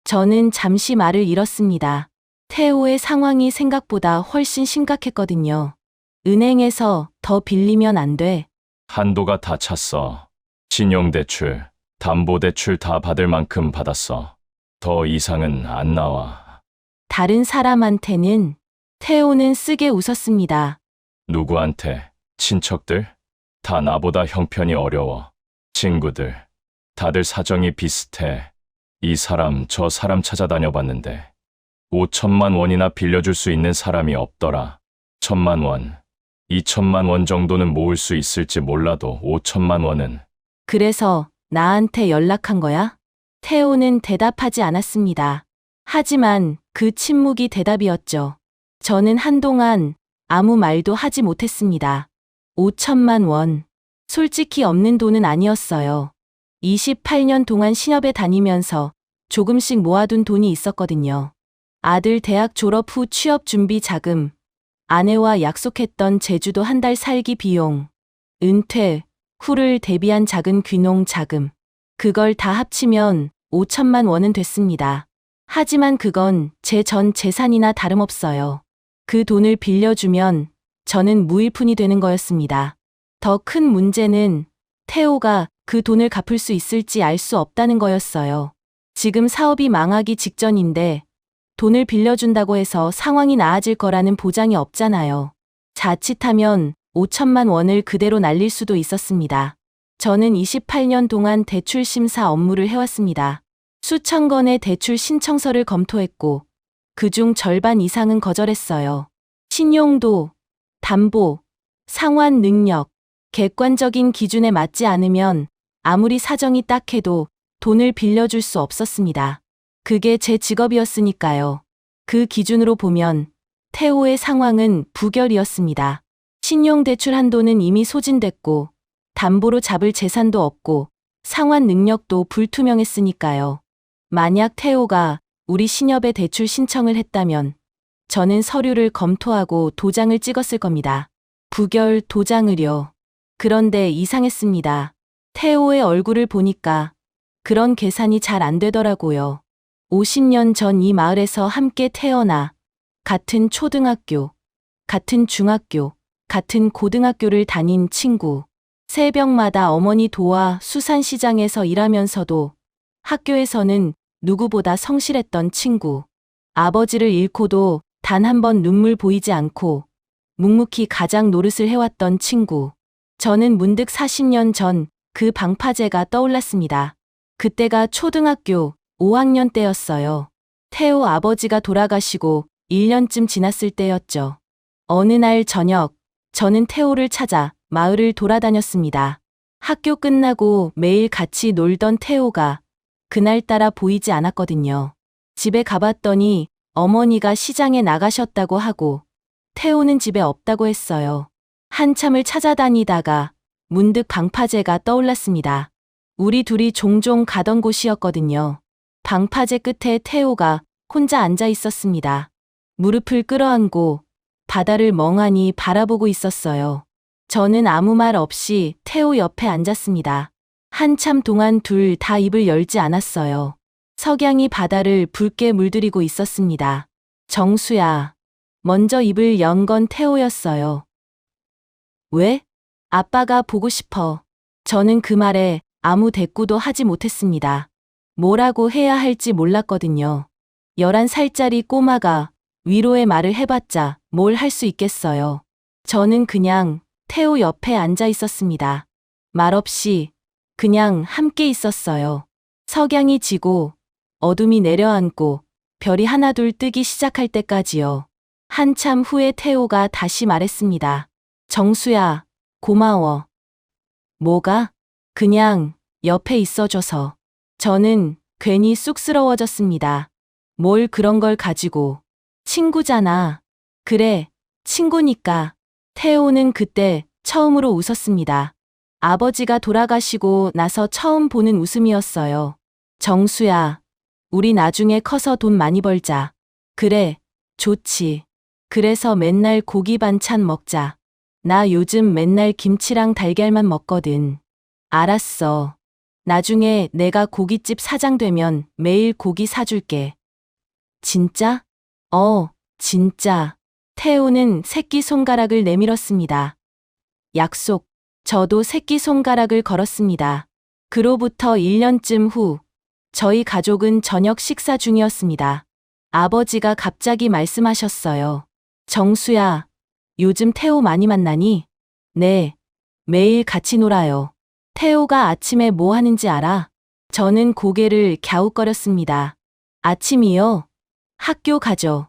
저는 잠시 말을 잃었습니다. 태호의 상황이 생각보다 훨씬 심각했거든요. 은행에서 더 빌리면 안 돼. 한도가 다 찼어. 신용대출, 담보대출 다 받을 만큼 받았어. 더 이상은 안 나와. 다른 사람한테는 태호는 쓰게 웃었습니다. 누구한테? 친척들? 다 나보다 형편이 어려워. 친구들, 다들 사정이 비슷해. 이 사람, 저 사람 찾아다녀봤는데 5천만 원이나 빌려줄 수 있는 사람이 없더라. 1천만 원, 2천만 원 정도는 모을 수 있을지 몰라도 5천만 원은. 그래서 나한테 연락한 거야? 태호는 대답하지 않았습니다. 하지만 그 침묵이 대답이었죠. 저는 한동안 아무 말도 하지 못했습니다. 5천만 원. 솔직히 없는 돈은 아니었어요. 28년 동안 신협에 다니면서 조금씩 모아둔 돈이 있었거든요. 아들 대학 졸업 후 취업 준비 자금, 아내와 약속했던 제주도 한 달 살기 비용, 은퇴 후를 대비한 작은 귀농 자금. 그걸 다 합치면 5천만 원은 됐습니다. 하지만 그건 제 전 재산이나 다름없어요. 그 돈을 빌려주면 저는 무일푼이 되는 거였습니다. 더 큰 문제는 태호가 그 돈을 갚을 수 있을지 알 수 없다는 거였어요. 지금 사업이 망하기 직전인데 돈을 빌려준다고 해서 상황이 나아질 거라는 보장이 없잖아요. 자칫하면 5천만 원을 그대로 날릴 수도 있었습니다. 저는 28년 동안 대출 심사 업무를 해왔습니다. 수천 건의 대출 신청서를 검토했고 그중 절반 이상은 거절했어요. 신용도, 담보, 상환 능력, 객관적인 기준에 맞지 않으면 아무리 사정이 딱해도 돈을 빌려줄 수 없었습니다. 그게 제 직업이었으니까요. 그 기준으로 보면 태호의 상황은 부결이었습니다. 신용대출 한도는 이미 소진됐고 담보로 잡을 재산도 없고 상환 능력도 불투명했으니까요. 만약 태호가 우리 신협에 대출 신청을 했다면 저는 서류를 검토하고 도장을 찍었을 겁니다. 부결 도장을요. 그런데 이상했습니다. 태호의 얼굴을 보니까 그런 계산이 잘 안 되더라고요. 50년 전 이 마을에서 함께 태어나 같은 초등학교, 같은 중학교, 같은 고등학교를 다닌 친구. 새벽마다 어머니 도와 수산시장에서 일하면서도 학교에서는 누구보다 성실했던 친구. 아버지를 잃고도 단 한 번 눈물 보이지 않고 묵묵히 가장 노릇을 해왔던 친구. 저는 문득 40년 전 그 방파제가 떠올랐습니다. 그때가 초등학교 5학년 때였어요. 태호 아버지가 돌아가시고 1년쯤 지났을 때였죠. 어느 날 저녁, 저는 태호를 찾아 마을을 돌아다녔습니다. 학교 끝나고 매일 같이 놀던 태호가 그날따라 보이지 않았거든요. 집에 가봤더니 어머니가 시장에 나가셨다고 하고 태호는 집에 없다고 했어요. 한참을 찾아다니다가 문득 방파제가 떠올랐습니다. 우리 둘이 종종 가던 곳이었거든요. 방파제 끝에 태호가 혼자 앉아 있었습니다. 무릎을 끌어안고 바다를 멍하니 바라보고 있었어요. 저는 아무 말 없이 태호 옆에 앉았습니다. 한참 동안 둘 다 입을 열지 않았어요. 석양이 바다를 붉게 물들이고 있었습니다. 정수야. 먼저 입을 연 건 태호였어요. 왜? 아빠가 보고 싶어. 저는 그 말에 아무 대꾸도 하지 못했습니다. 뭐라고 해야 할지 몰랐거든요. 11살짜리 꼬마가 위로의 말을 해봤자 뭘 할 수 있겠어요. 저는 그냥 태호 옆에 앉아 있었습니다. 말없이 그냥 함께 있었어요. 석양이 지고 어둠이 내려앉고 별이 하나둘 뜨기 시작할 때까지요. 한참 후에 태호가 다시 말했습니다. 정수야, 고마워. 뭐가? 그냥 옆에 있어줘서. 저는 괜히 쑥스러워졌습니다. 뭘 그런 걸 가지고. 친구잖아. 그래, 친구니까. 태호는 그때 처음으로 웃었습니다. 아버지가 돌아가시고 나서 처음 보는 웃음이었어요. 정수야, 우리 나중에 커서 돈 많이 벌자. 그래, 좋지. 그래서 맨날 고기 반찬 먹자. 나 요즘 맨날 김치랑 달걀만 먹거든. 알았어. 나중에 내가 고깃집 사장 되면 매일 고기 사줄게. 진짜? 진짜. 태호는 새끼손가락을 내밀었습니다. 약속. 저도 새끼손가락을 걸었습니다. 그로부터 1년쯤 후, 저희 가족은 저녁 식사 중이었습니다. 아버지가 갑자기 말씀하셨어요. 정수야, 요즘 태호 많이 만나니? 네, 매일 같이 놀아요. 태호가 아침에 뭐 하는지 알아? 저는 고개를 갸웃거렸습니다. 아침이요? 학교 가죠.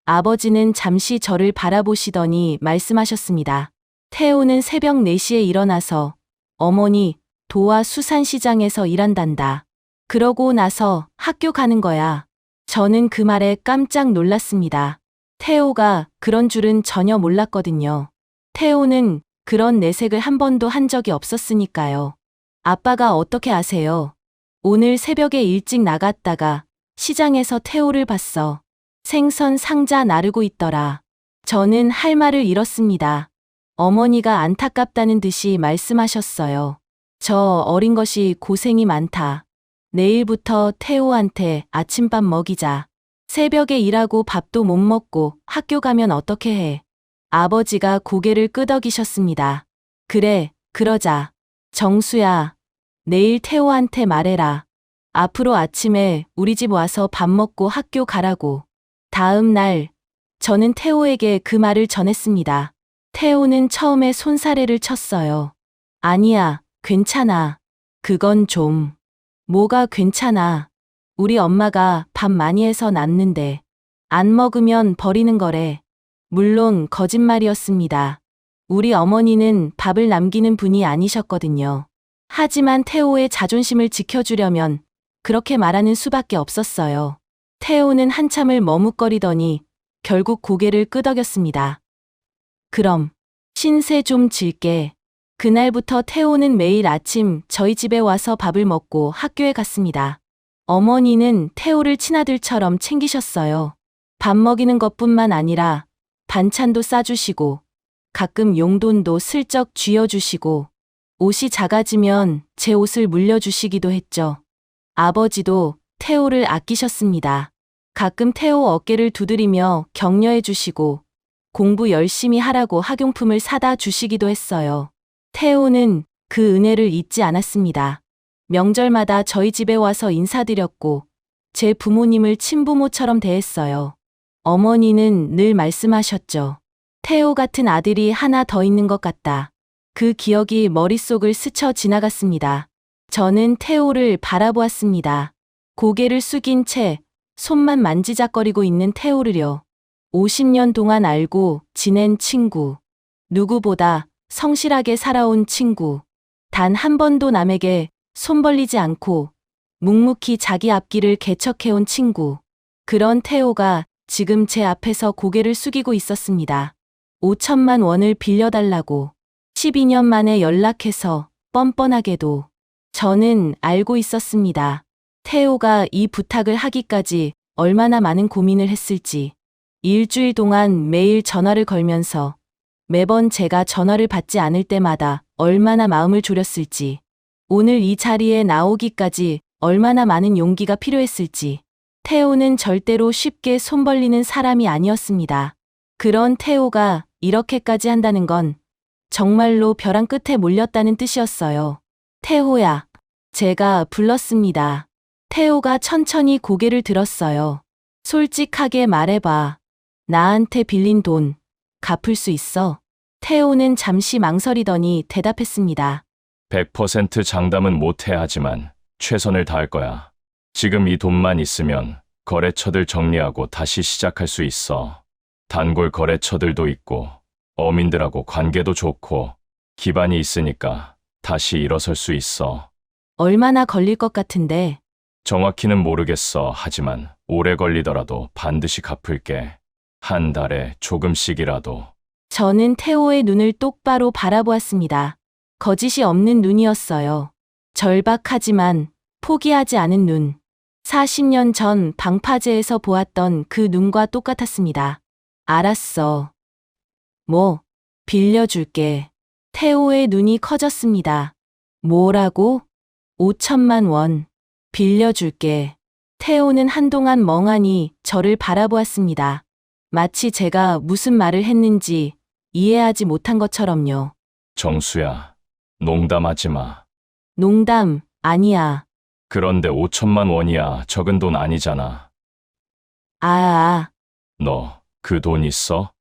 아버지는 잠시 저를 바라보시더니 말씀하셨습니다. 태호는 새벽 4시에 일어나서 어머니, 도와 수산시장에서 일한단다. 그러고 나서 학교 가는 거야. 저는 그 말에 깜짝 놀랐습니다. 태호가 그런 줄은 전혀 몰랐거든요. 태호는 그런 내색을 한 번도 한 적이 없었으니까요. 아빠가 어떻게 아세요? 오늘 새벽에 일찍 나갔다가 시장에서 태호를 봤어. 생선 상자 나르고 있더라. 저는 할 말을 잃었습니다. 어머니가 안타깝다는 듯이 말씀하셨어요. 저 어린 것이 고생이 많다. 내일부터 태호한테 아침밥 먹이자. 새벽에 일하고 밥도 못 먹고 학교 가면 어떻게 해? 아버지가 고개를 끄덕이셨습니다. 그래, 그러자. 정수야, 내일 태호한테 말해라. 앞으로 아침에 우리 집 와서 밥 먹고 학교 가라고. 다음 날, 저는 태호에게 그 말을 전했습니다. 태호는 처음에 손사래를 쳤어요. 아니야, 괜찮아. 그건 좀. 뭐가 괜찮아. 우리 엄마가 밥 많이 해서 놨는데 안 먹으면 버리는 거래. 물론 거짓말이었습니다. 우리 어머니는 밥을 남기는 분이 아니셨거든요. 하지만 태호의 자존심을 지켜주려면 그렇게 말하는 수밖에 없었어요. 태호는 한참을 머뭇거리더니 결국 고개를 끄덕였습니다. 그럼 신세 좀 질게. 그날부터 태호는 매일 아침 저희 집에 와서 밥을 먹고 학교에 갔습니다. 어머니는 태호를 친아들처럼 챙기셨어요. 밥 먹이는 것뿐만 아니라 반찬도 싸주시고 가끔 용돈도 슬쩍 쥐어주시고 옷이 작아지면 제 옷을 물려주시기도 했죠. 아버지도 태호를 아끼셨습니다. 가끔 태호 어깨를 두드리며 격려해 주시고 공부 열심히 하라고 학용품을 사다 주시기도 했어요. 태호는 그 은혜를 잊지 않았습니다. 명절마다 저희 집에 와서 인사드렸고 제 부모님을 친부모처럼 대했어요. 어머니는 늘 말씀하셨죠. 태호 같은 아들이 하나 더 있는 것 같다. 그 기억이 머릿속을 스쳐 지나갔습니다. 저는 태호를 바라보았습니다. 고개를 숙인 채 손만 만지작거리고 있는 태호를요. 50년 동안 알고 지낸 친구. 누구보다 성실하게 살아온 친구. 단 한 번도 남에게 손 벌리지 않고 묵묵히 자기 앞길을 개척해온 친구. 그런 태호가 지금 제 앞에서 고개를 숙이고 있었습니다. 5천만 원을 빌려달라고 12년 만에 연락해서 뻔뻔하게도 저는 알고 있었습니다. 태호가 이 부탁을 하기까지 얼마나 많은 고민을 했을지. 일주일 동안 매일 전화를 걸면서 매번 제가 전화를 받지 않을 때마다 얼마나 마음을 졸였을지. 오늘 이 자리에 나오기까지 얼마나 많은 용기가 필요했을지. 태호는 절대로 쉽게 손 벌리는 사람이 아니었습니다. 그런 태호가 이렇게까지 한다는 건 정말로 벼랑 끝에 몰렸다는 뜻이었어요. 태호야. 제가 불렀습니다. 태호가 천천히 고개를 들었어요. 솔직하게 말해봐. 나한테 빌린 돈 갚을 수 있어? 태호는 잠시 망설이더니 대답했습니다. 100% 장담은 못해 하지만 최선을 다할 거야. 지금 이 돈만 있으면 거래처들 정리하고 다시 시작할 수 있어. 단골 거래처들도 있고 어민들하고 관계도 좋고 기반이 있으니까 다시 일어설 수 있어. 얼마나 걸릴 것 같은데. 정확히는 모르겠어. 하지만 오래 걸리더라도 반드시 갚을게. 한 달에 조금씩이라도. 저는 태호의 눈을 똑바로 바라보았습니다. 거짓이 없는 눈이었어요. 절박하지만 포기하지 않은 눈. 40년 전 방파제에서 보았던 그 눈과 똑같았습니다. 알았어. 뭐, 빌려줄게. 태호의 눈이 커졌습니다. 뭐라고? 5천만 원. 빌려줄게. 태호는 한동안 멍하니 저를 바라보았습니다. 마치 제가 무슨 말을 했는지 이해하지 못한 것처럼요. 정수야, 농담하지 마. 농담, 아니야. 그런데 5천만 원이야. 적은 돈 아니잖아. 아, 너 그 돈 있어?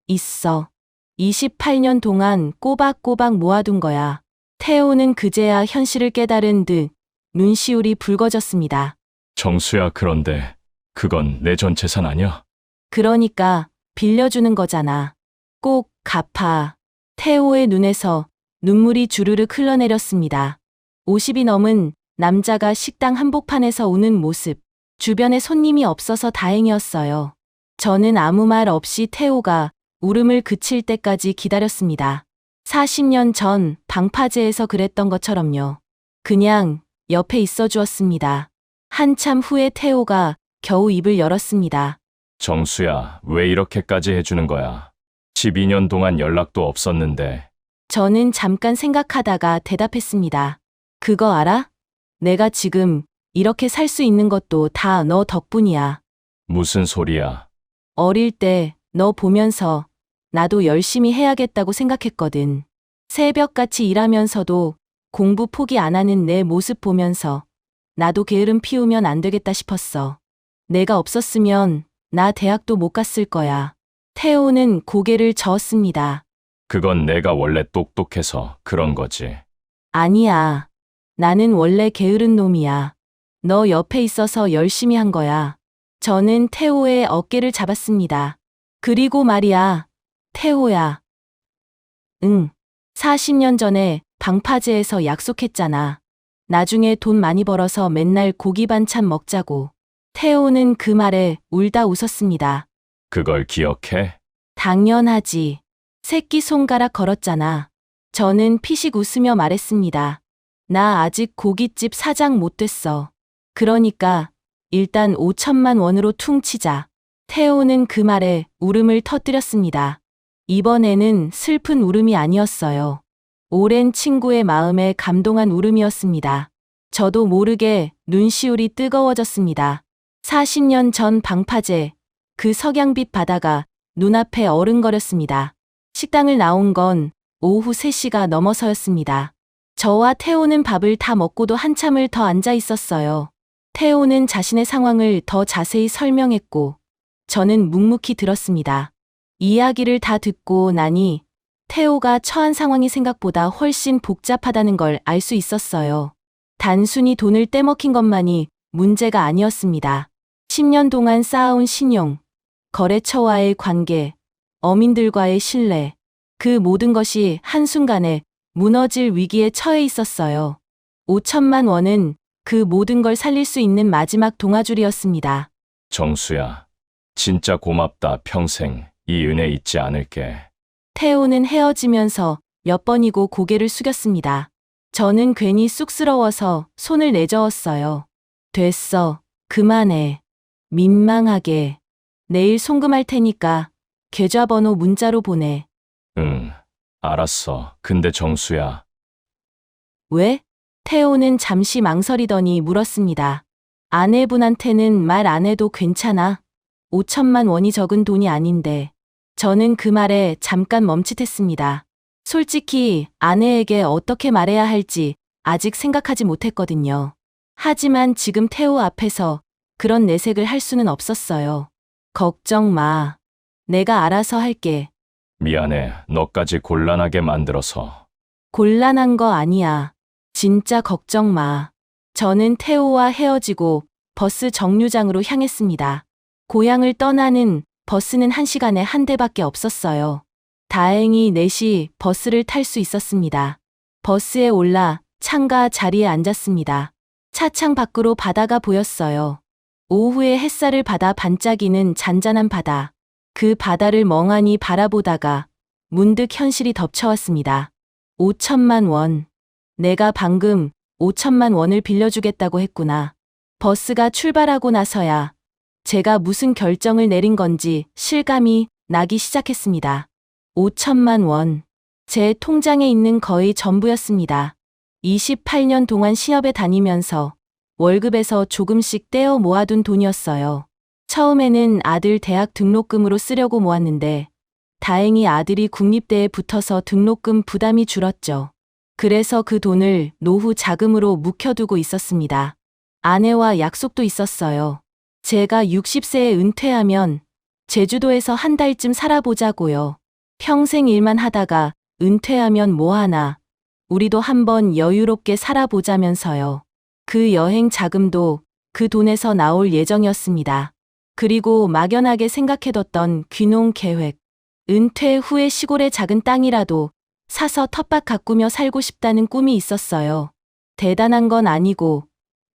있어. 28년 동안 꼬박꼬박 모아둔 거야. 태호는 그제야 현실을 깨달은 듯 눈시울이 붉어졌습니다. 정수야, 그런데 그건 내 전 재산 아니야? 그러니까 빌려주는 거잖아. 꼭 갚아. 태호의 눈에서 눈물이 주르륵 흘러내렸습니다. 50이 넘은 남자가 식당 한복판에서 우는 모습. 주변에 손님이 없어서 다행이었어요. 저는 아무 말 없이 태호가 울음을 그칠 때까지 기다렸습니다. 40년 전 방파제에서 그랬던 것처럼요. 그냥 옆에 있어 주었습니다. 한참 후에 태호가 겨우 입을 열었습니다. 정수야, 왜 이렇게까지 해주는 거야? 12년 동안 연락도 없었는데. 저는 잠깐 생각하다가 대답했습니다. 그거 알아? 내가 지금 이렇게 살 수 있는 것도 다 너 덕분이야. 무슨 소리야? 어릴 때 너 보면서 나도 열심히 해야겠다고 생각했거든. 새벽같이 일하면서도 공부 포기 안 하는 내 모습 보면서 나도 게으름 피우면 안 되겠다 싶었어. 내가 없었으면 나 대학도 못 갔을 거야. 태호는 고개를 저었습니다. 그건 내가 원래 똑똑해서 그런 거지. 아니야. 나는 원래 게으른 놈이야. 너 옆에 있어서 열심히 한 거야. 저는 태호의 어깨를 잡았습니다. 그리고 말이야. 태호야. 응. 40년 전에 방파제에서 약속했잖아. 나중에 돈 많이 벌어서 맨날 고기 반찬 먹자고. 태호는 그 말에 울다 웃었습니다. 그걸 기억해? 당연하지. 새끼손가락 걸었잖아. 저는 피식 웃으며 말했습니다. 나 아직 고깃집 사장 못 됐어. 그러니까 일단 5천만 원으로 퉁치자. 태호는 그 말에 울음을 터뜨렸습니다. 이번에는 슬픈 울음이 아니었어요. 오랜 친구의 마음에 감동한 울음이었습니다. 저도 모르게 눈시울이 뜨거워졌습니다. 40년 전 방파제, 그 석양빛 바다가 눈앞에 어른거렸습니다. 식당을 나온 건 오후 3시가 넘어서였습니다. 저와 태호는 밥을 다 먹고도 한참을 더 앉아 있었어요. 태호는 자신의 상황을 더 자세히 설명했고, 저는 묵묵히 들었습니다. 이야기를 다 듣고 나니 태호가 처한 상황이 생각보다 훨씬 복잡하다는 걸 알 수 있었어요. 단순히 돈을 떼먹힌 것만이 문제가 아니었습니다. 10년 동안 쌓아온 신용, 거래처와의 관계, 어민들과의 신뢰, 그 모든 것이 한순간에 무너질 위기에 처해 있었어요. 5천만 원은 그 모든 걸 살릴 수 있는 마지막 동아줄이었습니다. 정수야, 진짜 고맙다. 평생 이 은혜 잊지 않을게. 태호는 헤어지면서 몇 번이고 고개를 숙였습니다. 저는 괜히 쑥스러워서 손을 내저었어요. 됐어. 그만해. 민망하게. 내일 송금할 테니까 계좌번호 문자로 보내. 응, 알았어. 근데 정수야, 왜? 태호는 잠시 망설이더니 물었습니다. 아내분한테는 말 안 해도 괜찮아. 5천만 원이 적은 돈이 아닌데. 저는 그 말에 잠깐 멈칫했습니다. 솔직히 아내에게 어떻게 말해야 할지 아직 생각하지 못했거든요. 하지만 지금 태호 앞에서 그런 내색을 할 수는 없었어요. 걱정 마. 내가 알아서 할게. 미안해. 너까지 곤란하게 만들어서. 곤란한 거 아니야. 진짜 걱정 마. 저는 태호와 헤어지고 버스 정류장으로 향했습니다. 고향을 떠나는 버스는 1시간에 한 대밖에 없었어요. 다행히 4시 버스를 탈 수 있었습니다. 버스에 올라 창가 자리에 앉았습니다. 차창 밖으로 바다가 보였어요. 오후에 햇살을 받아 반짝이는 잔잔한 바다. 그 바다를 멍하니 바라보다가 문득 현실이 덮쳐왔습니다. 5천만 원. 내가 방금 5천만 원을 빌려주겠다고 했구나. 버스가 출발하고 나서야 제가 무슨 결정을 내린 건지 실감이 나기 시작했습니다. 5천만 원. 제 통장에 있는 거의 전부였습니다. 28년 동안 시업에 다니면서 월급에서 조금씩 떼어 모아둔 돈이었어요. 처음에는 아들 대학 등록금으로 쓰려고 모았는데 다행히 아들이 국립대에 붙어서 등록금 부담이 줄었죠. 그래서 그 돈을 노후 자금으로 묵혀두고 있었습니다. 아내와 약속도 있었어요. 제가 60세에 은퇴하면 제주도에서 한 달쯤 살아보자고요. 평생 일만 하다가 은퇴하면 뭐하나. 우리도 한번 여유롭게 살아보자면서요. 그 여행 자금도 그 돈에서 나올 예정이었습니다. 그리고 막연하게 생각해뒀던 귀농 계획. 은퇴 후에 시골의 작은 땅이라도 사서 텃밭 가꾸며 살고 싶다는 꿈이 있었어요. 대단한 건 아니고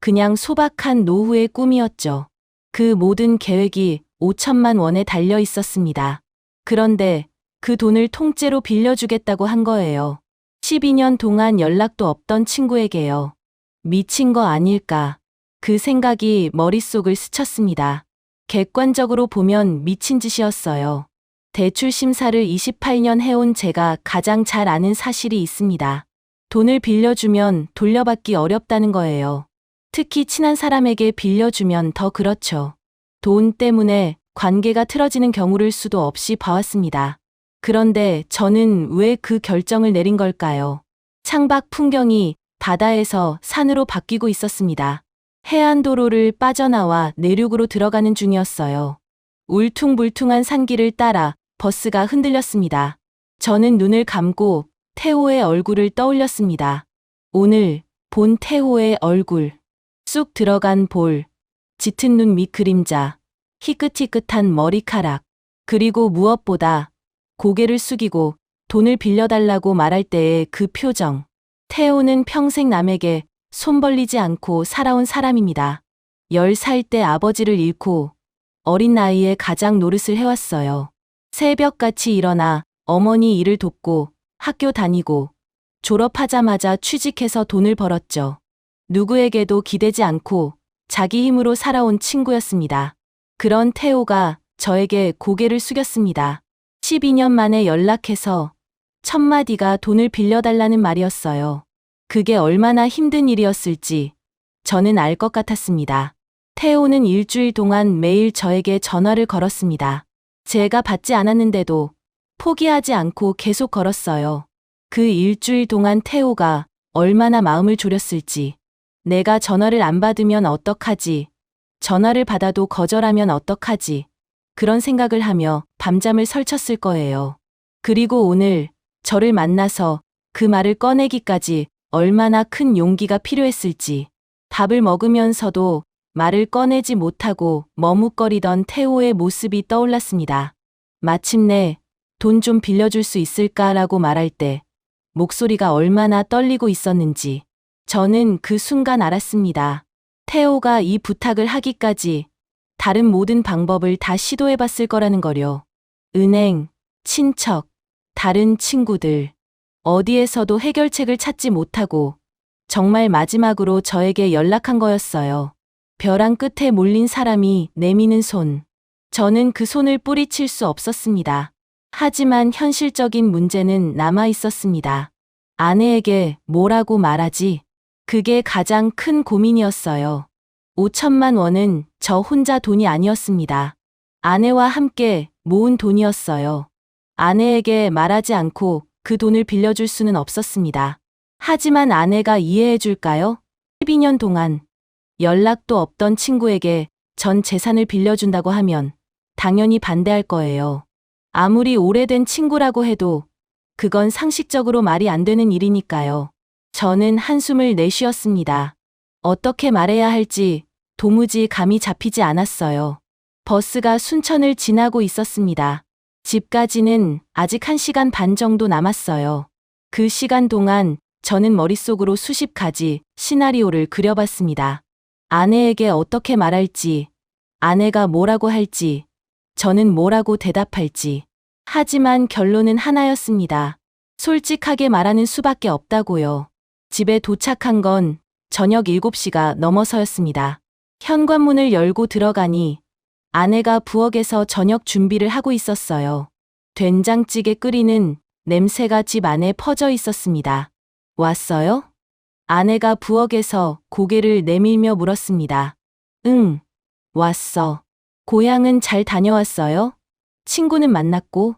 그냥 소박한 노후의 꿈이었죠. 그 모든 계획이 5천만 원에 달려 있었습니다. 그런데 그 돈을 통째로 빌려주겠다고 한 거예요. 12년 동안 연락도 없던 친구에게요. 미친 거 아닐까. 그 생각이 머릿속을 스쳤습니다. 객관적으로 보면 미친 짓이었어요. 대출 심사를 28년 해온 제가 가장 잘 아는 사실이 있습니다. 돈을 빌려주면 돌려받기 어렵다는 거예요. 특히 친한 사람에게 빌려주면 더 그렇죠. 돈 때문에 관계가 틀어지는 경우를 수도 없이 봐왔습니다. 그런데 저는 왜 그 결정을 내린 걸까요? 창밖 풍경이 바다에서 산으로 바뀌고 있었습니다. 해안도로를 빠져나와 내륙으로 들어가는 중이었어요. 울퉁불퉁한 산길을 따라 버스가 흔들렸습니다. 저는 눈을 감고 태호의 얼굴을 떠올렸습니다. 오늘 본 태호의 얼굴. 쑥 들어간 볼, 짙은 눈 밑 그림자, 희끗희끗한 머리카락, 그리고 무엇보다 고개를 숙이고 돈을 빌려달라고 말할 때의 그 표정. 태호는 평생 남에게 손 벌리지 않고 살아온 사람입니다. 10살 때 아버지를 잃고 어린 나이에 가장 노릇을 해왔어요. 새벽같이 일어나 어머니 일을 돕고 학교 다니고 졸업하자마자 취직해서 돈을 벌었죠. 누구에게도 기대지 않고 자기 힘으로 살아온 친구였습니다. 그런 태호가 저에게 고개를 숙였습니다. 12년 만에 연락해서 첫마디가 돈을 빌려달라는 말이었어요. 그게 얼마나 힘든 일이었을지 저는 알 것 같았습니다. 태호는 일주일 동안 매일 저에게 전화를 걸었습니다. 제가 받지 않았는데도 포기하지 않고 계속 걸었어요. 그 일주일 동안 태호가 얼마나 마음을 졸였을지. 내가 전화를 안 받으면 어떡하지? 전화를 받아도 거절하면 어떡하지? 그런 생각을 하며 밤잠을 설쳤을 거예요. 그리고 오늘 저를 만나서 그 말을 꺼내기까지 얼마나 큰 용기가 필요했을지. 밥을 먹으면서도 말을 꺼내지 못하고 머뭇거리던 태호의 모습이 떠올랐습니다. 마침내 돈 좀 빌려줄 수 있을까라고 말할 때 목소리가 얼마나 떨리고 있었는지 저는 그 순간 알았습니다. 태호가 이 부탁을 하기까지 다른 모든 방법을 다 시도해봤을 거라는 거요. 은행, 친척, 다른 친구들, 어디에서도 해결책을 찾지 못하고 정말 마지막으로 저에게 연락한 거였어요. 벼랑 끝에 몰린 사람이 내미는 손. 저는 그 손을 뿌리칠 수 없었습니다. 하지만 현실적인 문제는 남아 있었습니다. 아내에게 뭐라고 말하지? 그게 가장 큰 고민이었어요. 5천만 원은 저 혼자 돈이 아니었습니다. 아내와 함께 모은 돈이었어요. 아내에게 말하지 않고 그 돈을 빌려줄 수는 없었습니다. 하지만 아내가 이해해 줄까요? 12년 동안 연락도 없던 친구에게 전 재산을 빌려준다고 하면 당연히 반대할 거예요. 아무리 오래된 친구라고 해도 그건 상식적으로 말이 안 되는 일이니까요. 저는 한숨을 내쉬었습니다. 어떻게 말해야 할지 도무지 감이 잡히지 않았어요. 버스가 순천을 지나고 있었습니다. 집까지는 아직 1시간 반 정도 남았어요. 그 시간 동안 저는 머릿속으로 수십 가지 시나리오를 그려봤습니다. 아내에게 어떻게 말할지, 아내가 뭐라고 할지, 저는 뭐라고 대답할지. 하지만 결론은 하나였습니다. 솔직하게 말하는 수밖에 없다고요. 집에 도착한 건 저녁 7시가 넘어서였습니다. 현관문을 열고 들어가니 아내가 부엌에서 저녁 준비를 하고 있었어요. 된장찌개 끓이는 냄새가 집 안에 퍼져 있었습니다. 왔어요? 아내가 부엌에서 고개를 내밀며 물었습니다. 응, 왔어. 고향은 잘 다녀왔어요? 친구는 만났고?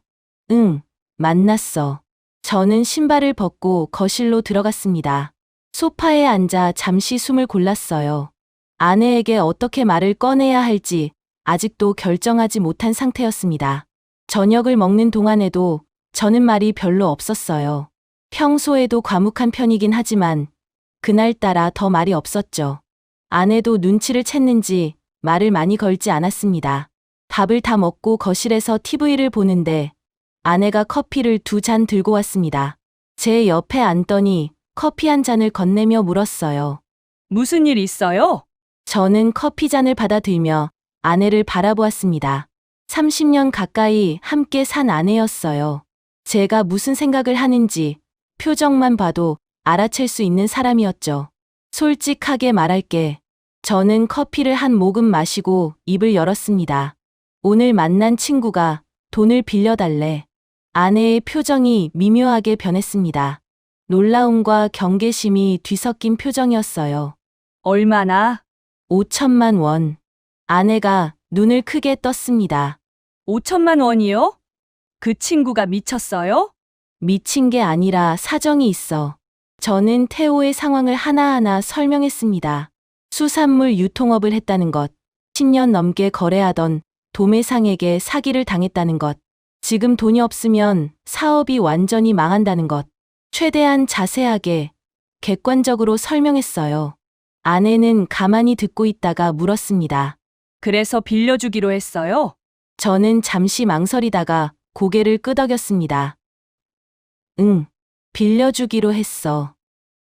응, 만났어. 저는 신발을 벗고 거실로 들어갔습니다. 소파에 앉아 잠시 숨을 골랐어요. 아내에게 어떻게 말을 꺼내야 할지 아직도 결정하지 못한 상태였습니다. 저녁을 먹는 동안에도 저는 말이 별로 없었어요. 평소에도 과묵한 편이긴 하지만 그날따라 더 말이 없었죠. 아내도 눈치를 챘는지 말을 많이 걸지 않았습니다. 밥을 다 먹고 거실에서 TV를 보는데 아내가 커피를 2잔 들고 왔습니다. 제 옆에 앉더니 커피 한 잔을 건네며 물었어요. 무슨 일 있어요? 저는 커피잔을 받아들며 아내를 바라보았습니다. 30년 가까이 함께 산 아내였어요. 제가 무슨 생각을 하는지 표정만 봐도 알아챌 수 있는 사람이었죠. 솔직하게 말할게. 저는 커피를 한 모금 마시고 입을 열었습니다. 오늘 만난 친구가 돈을 빌려달래. 아내의 표정이 미묘하게 변했습니다. 놀라움과 경계심이 뒤섞인 표정이었어요. 얼마나? 5천만 원. 아내가 눈을 크게 떴습니다. 5천만 원이요? 그 친구가 미쳤어요? 미친 게 아니라 사정이 있어. 저는 태호의 상황을 하나하나 설명했습니다. 수산물 유통업을 했다는 것, 10년 넘게 거래하던 도매상에게 사기를 당했다는 것, 지금 돈이 없으면 사업이 완전히 망한다는 것, 최대한 자세하게, 객관적으로 설명했어요. 아내는 가만히 듣고 있다가 물었습니다. 그래서 빌려주기로 했어요? 저는 잠시 망설이다가 고개를 끄덕였습니다. 응, 빌려주기로 했어.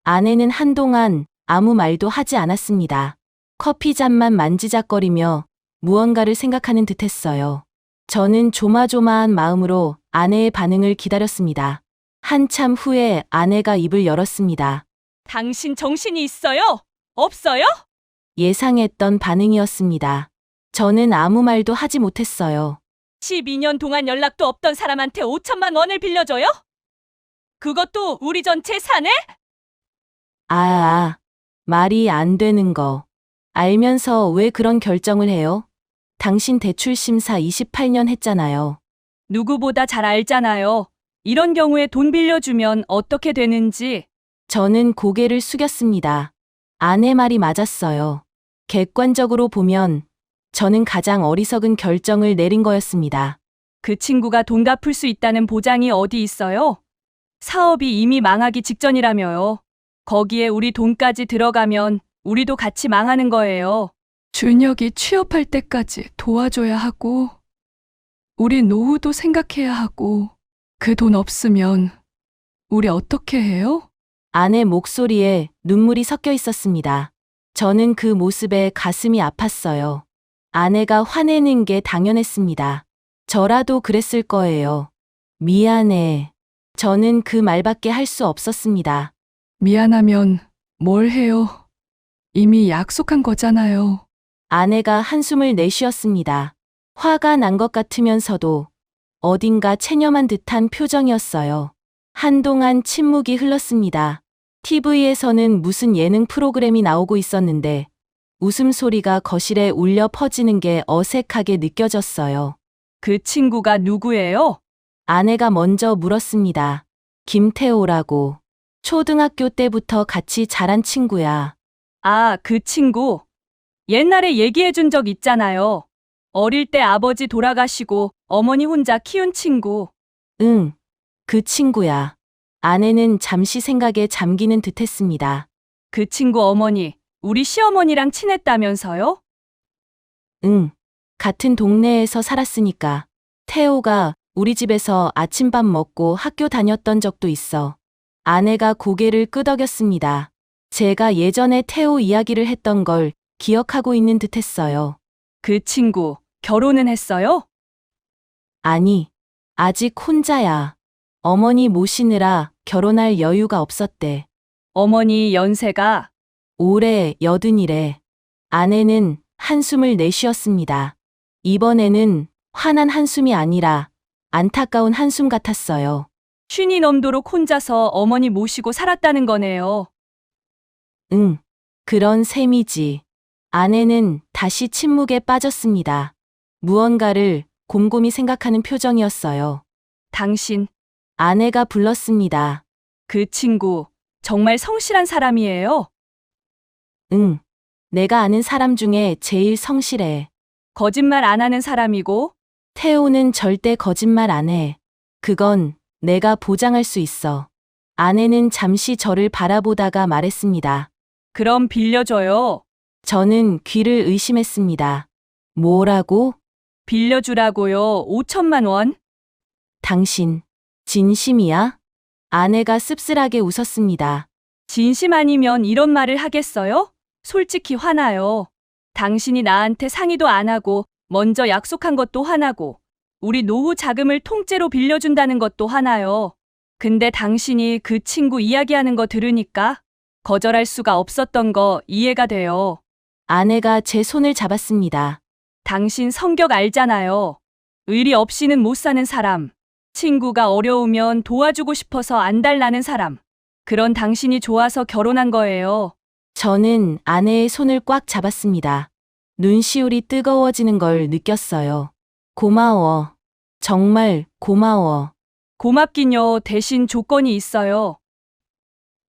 아내는 한동안 아무 말도 하지 않았습니다. 커피잔만 만지작거리며 무언가를 생각하는 듯했어요. 저는 조마조마한 마음으로 아내의 반응을 기다렸습니다. 한참 후에 아내가 입을 열었습니다. 당신 정신이 있어요? 없어요? 예상했던 반응이었습니다. 저는 아무 말도 하지 못했어요. 12년 동안 연락도 없던 사람한테 5천만 원을 빌려줘요? 그것도 우리 전 재산에? 말이 안 되는 거. 알면서 왜 그런 결정을 해요? 당신 대출 심사 28년 했잖아요. 누구보다 잘 알잖아요. 이런 경우에 돈 빌려주면 어떻게 되는지. 저는 고개를 숙였습니다. 아내 말이 맞았어요. 객관적으로 보면 저는 가장 어리석은 결정을 내린 거였습니다. 그 친구가 돈 갚을 수 있다는 보장이 어디 있어요? 사업이 이미 망하기 직전이라며요. 거기에 우리 돈까지 들어가면 우리도 같이 망하는 거예요. 준혁이 취업할 때까지 도와줘야 하고, 우리 노후도 생각해야 하고, 그 돈 없으면 우리 어떻게 해요? 아내 목소리에 눈물이 섞여 있었습니다. 저는 그 모습에 가슴이 아팠어요. 아내가 화내는 게 당연했습니다. 저라도 그랬을 거예요. 미안해. 저는 그 말밖에 할 수 없었습니다. 미안하면 뭘 해요? 이미 약속한 거잖아요. 아내가 한숨을 내쉬었습니다. 화가 난 것 같으면서도 어딘가 체념한 듯한 표정이었어요. 한동안 침묵이 흘렀습니다. TV에서는 무슨 예능 프로그램이 나오고 있었는데 웃음소리가 거실에 울려 퍼지는 게 어색하게 느껴졌어요. 그 친구가 누구예요? 아내가 먼저 물었습니다. 김태호라고. 초등학교 때부터 같이 자란 친구야. 아, 그 친구. 옛날에 얘기해 준 적 있잖아요. 어릴 때 아버지 돌아가시고 어머니 혼자 키운 친구. 응, 그 친구야. 아내는 잠시 생각에 잠기는 듯 했습니다. 그 친구 어머니, 우리 시어머니랑 친했다면서요? 응, 같은 동네에서 살았으니까. 태호가 우리 집에서 아침밥 먹고 학교 다녔던 적도 있어. 아내가 고개를 끄덕였습니다. 제가 예전에 태호 이야기를 했던 걸 기억하고 있는 듯 했어요. 그 친구, 결혼은 했어요? 아니, 아직 혼자야. 어머니 모시느라 결혼할 여유가 없었대. 어머니 연세가 올해 80이래. 아내는 한숨을 내쉬었습니다. 이번에는 화난 한숨이 아니라 안타까운 한숨 같았어요. 쉰이 넘도록 혼자서 어머니 모시고 살았다는 거네요. 응, 그런 셈이지. 아내는 다시 침묵에 빠졌습니다. 무언가를 곰곰이 생각하는 표정이었어요. 당신, 아내가 불렀습니다. 그 친구, 정말 성실한 사람이에요. 응, 내가 아는 사람 중에 제일 성실해. 거짓말 안 하는 사람이고, 태호는 절대 거짓말 안 해. 그건 내가 보장할 수 있어. 아내는 잠시 저를 바라보다가 말했습니다. 그럼 빌려줘요. 저는 귀를 의심했습니다. 뭐라고? 빌려주라고요. 5천만 원. 당신, 진심이야? 아내가 씁쓸하게 웃었습니다. 진심 아니면 이런 말을 하겠어요? 솔직히 화나요. 당신이 나한테 상의도 안 하고 먼저 약속한 것도 화나고 우리 노후 자금을 통째로 빌려준다는 것도 화나요. 근데 당신이 그 친구 이야기하는 거 들으니까 거절할 수가 없었던 거 이해가 돼요. 아내가 제 손을 잡았습니다. 당신 성격 알잖아요. 의리 없이는 못 사는 사람. 친구가 어려우면 도와주고 싶어서 안달나는 사람. 그런 당신이 좋아서 결혼한 거예요. 저는 아내의 손을 꽉 잡았습니다. 눈시울이 뜨거워지는 걸 느꼈어요. 고마워. 정말 고마워. 고맙긴요. 대신 조건이 있어요.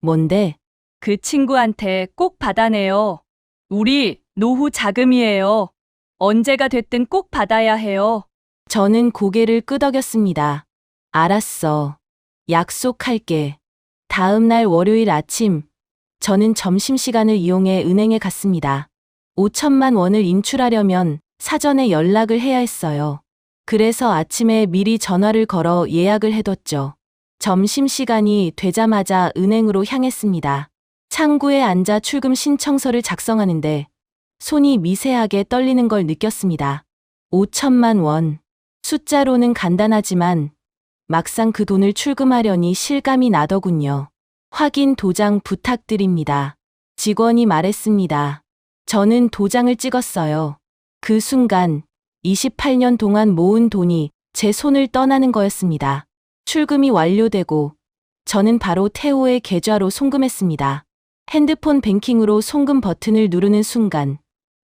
뭔데? 그 친구한테 꼭 받아내요. 우리 노후 자금이에요. 언제가 됐든 꼭 받아야 해요. 저는 고개를 끄덕였습니다. 알았어. 약속할게. 다음 날 월요일 아침, 저는 점심시간을 이용해 은행에 갔습니다. 5천만 원을 인출하려면 사전에 연락을 해야 했어요. 그래서 아침에 미리 전화를 걸어 예약을 해뒀죠. 점심시간이 되자마자 은행으로 향했습니다. 창구에 앉아 출금 신청서를 작성하는데 손이 미세하게 떨리는 걸 느꼈습니다. 5천만 원. 숫자로는 간단하지만 막상 그 돈을 출금하려니 실감이 나더군요. 확인 도장 부탁드립니다. 직원이 말했습니다. 저는 도장을 찍었어요. 그 순간 28년 동안 모은 돈이 제 손을 떠나는 거였습니다. 출금이 완료되고 저는 바로 태호의 계좌로 송금했습니다. 핸드폰 뱅킹으로 송금 버튼을 누르는 순간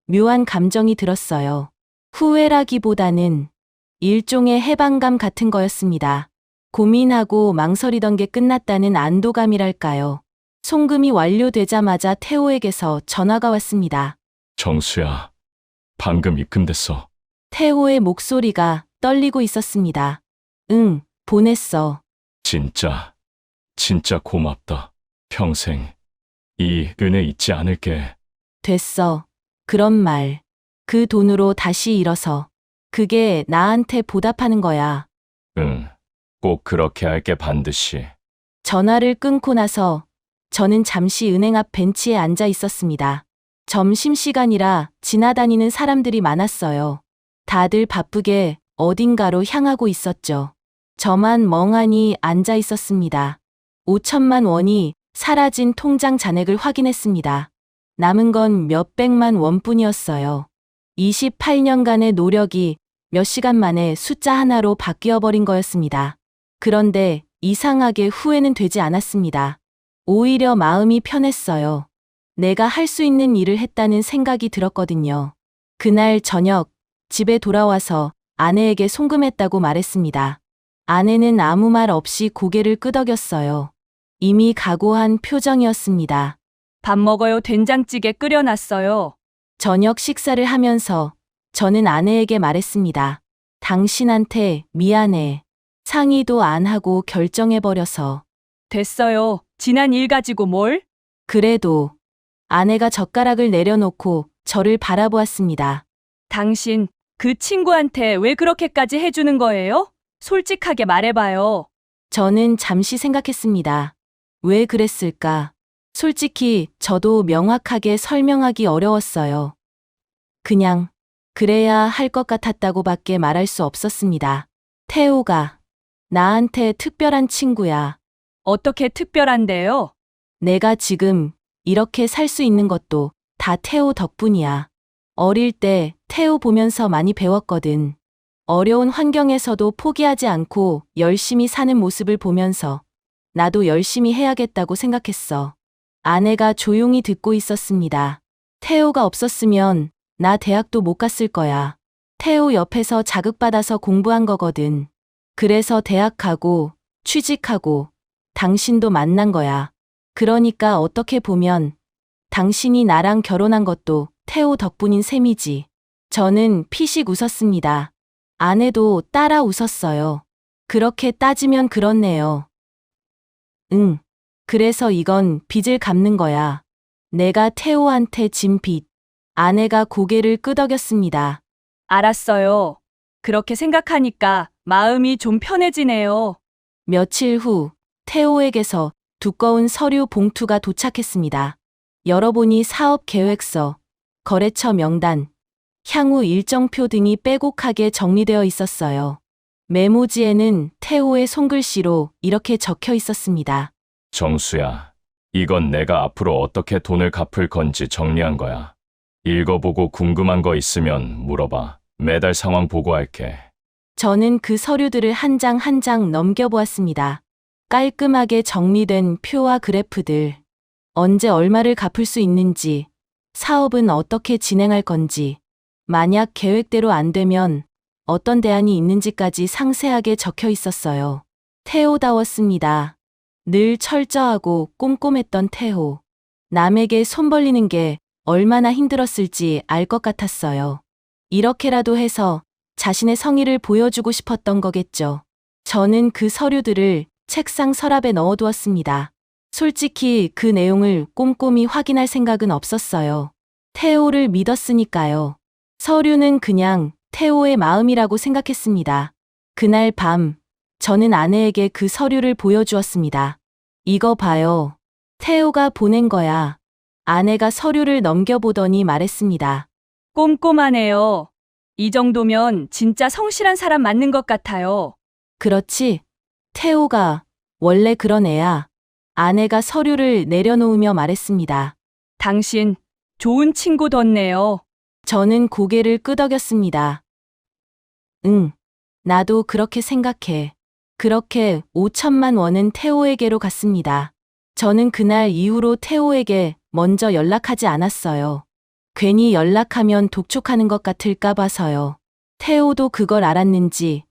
묘한 감정이 들었어요. 후회라기보다는 일종의 해방감 같은 거였습니다. 고민하고 망설이던 게 끝났다는 안도감이랄까요. 송금이 완료되자마자 태호에게서 전화가 왔습니다. 정수야, 방금 입금됐어. 태호의 목소리가 떨리고 있었습니다. 응, 보냈어. 진짜. 진짜 고맙다. 평생 이 은혜 잊지 않을게. 됐어. 그런 말. 그 돈으로 다시 일어서. 그게 나한테 보답하는 거야. 응, 꼭 그렇게 할게 반드시. 전화를 끊고 나서 저는 잠시 은행 앞 벤치에 앉아 있었습니다. 점심시간이라 지나다니는 사람들이 많았어요. 다들 바쁘게 어딘가로 향하고 있었죠. 저만 멍하니 앉아 있었습니다. 5천만 원이 사라진 통장 잔액을 확인했습니다. 남은 건 몇백만 원뿐이었어요. 28년간의 노력이 몇 시간 만에 숫자 하나로 바뀌어 버린 거였습니다. 그런데 이상하게 후회는 되지 않았습니다. 오히려 마음이 편했어요. 내가 할 수 있는 일을 했다는 생각이 들었거든요. 그날 저녁 집에 돌아와서 아내에게 송금했다고 말했습니다. 아내는 아무 말 없이 고개를 끄덕였어요. 이미 각오한 표정이었습니다. 밥 먹어요. 된장찌개 끓여놨어요. 저녁 식사를 하면서 저는 아내에게 말했습니다. 당신한테 미안해. 상의도 안 하고 결정해버려서. 됐어요. 지난 일 가지고 뭘? 그래도 아내가 젓가락을 내려놓고 저를 바라보았습니다. 당신 그 친구한테 왜 그렇게까지 해주는 거예요? 솔직하게 말해봐요. 저는 잠시 생각했습니다. 왜 그랬을까? 솔직히 저도 명확하게 설명하기 어려웠어요. 그냥 그래야 할 것 같았다고밖에 말할 수 없었습니다. 태호가 나한테 특별한 친구야. 어떻게 특별한데요? 내가 지금 이렇게 살 수 있는 것도 다 태호 덕분이야. 어릴 때 태호 보면서 많이 배웠거든. 어려운 환경에서도 포기하지 않고 열심히 사는 모습을 보면서 나도 열심히 해야겠다고 생각했어. 아내가 조용히 듣고 있었습니다. 태호가 없었으면 나 대학도 못 갔을 거야. 태호 옆에서 자극받아서 공부한 거거든. 그래서 대학 가고 취직하고 당신도 만난 거야. 그러니까 어떻게 보면 당신이 나랑 결혼한 것도 태호 덕분인 셈이지. 저는 피식 웃었습니다. 아내도 따라 웃었어요. 그렇게 따지면 그렇네요. 응. 그래서 이건 빚을 갚는 거야. 내가 태호한테 진 빚. 아내가 고개를 끄덕였습니다. 알았어요. 그렇게 생각하니까 마음이 좀 편해지네요. 며칠 후 태호에게서 두꺼운 서류 봉투가 도착했습니다. 열어보니 사업 계획서, 거래처 명단, 향후 일정표 등이 빼곡하게 정리되어 있었어요. 메모지에는 태호의 손글씨로 이렇게 적혀 있었습니다. 정수야, 이건 내가 앞으로 어떻게 돈을 갚을 건지 정리한 거야. 읽어보고 궁금한 거 있으면 물어봐. 매달 상황 보고할게. 저는 그 서류들을 한 장 한 장 넘겨보았습니다. 깔끔하게 정리된 표와 그래프들. 언제 얼마를 갚을 수 있는지, 사업은 어떻게 진행할 건지, 만약 계획대로 안 되면 어떤 대안이 있는지까지 상세하게 적혀 있었어요. 태호다웠습니다. 늘 철저하고 꼼꼼했던 태호. 남에게 손 벌리는 게 얼마나 힘들었을지 알 것 같았어요. 이렇게라도 해서 자신의 성의를 보여주고 싶었던 거겠죠. 저는 그 서류들을 책상 서랍에 넣어두었습니다. 솔직히 그 내용을 꼼꼼히 확인할 생각은 없었어요. 태호를 믿었으니까요. 서류는 그냥 태호의 마음이라고 생각했습니다. 그날 밤, 저는 아내에게 그 서류를 보여주었습니다. 이거 봐요. 태호가 보낸 거야. 아내가 서류를 넘겨보더니 말했습니다. 꼼꼼하네요. 이 정도면 진짜 성실한 사람 맞는 것 같아요. 그렇지. 태호가 원래 그런 애야. 아내가 서류를 내려놓으며 말했습니다. 당신 좋은 친구 뒀네요. 저는 고개를 끄덕였습니다. 응, 나도 그렇게 생각해. 그렇게 5천만 원은 태호에게로 갔습니다. 저는 그날 이후로 태호에게 먼저 연락하지 않았어요. 괜히 연락하면 독촉하는 것 같을까 봐서요. 태호도 그걸 알았는지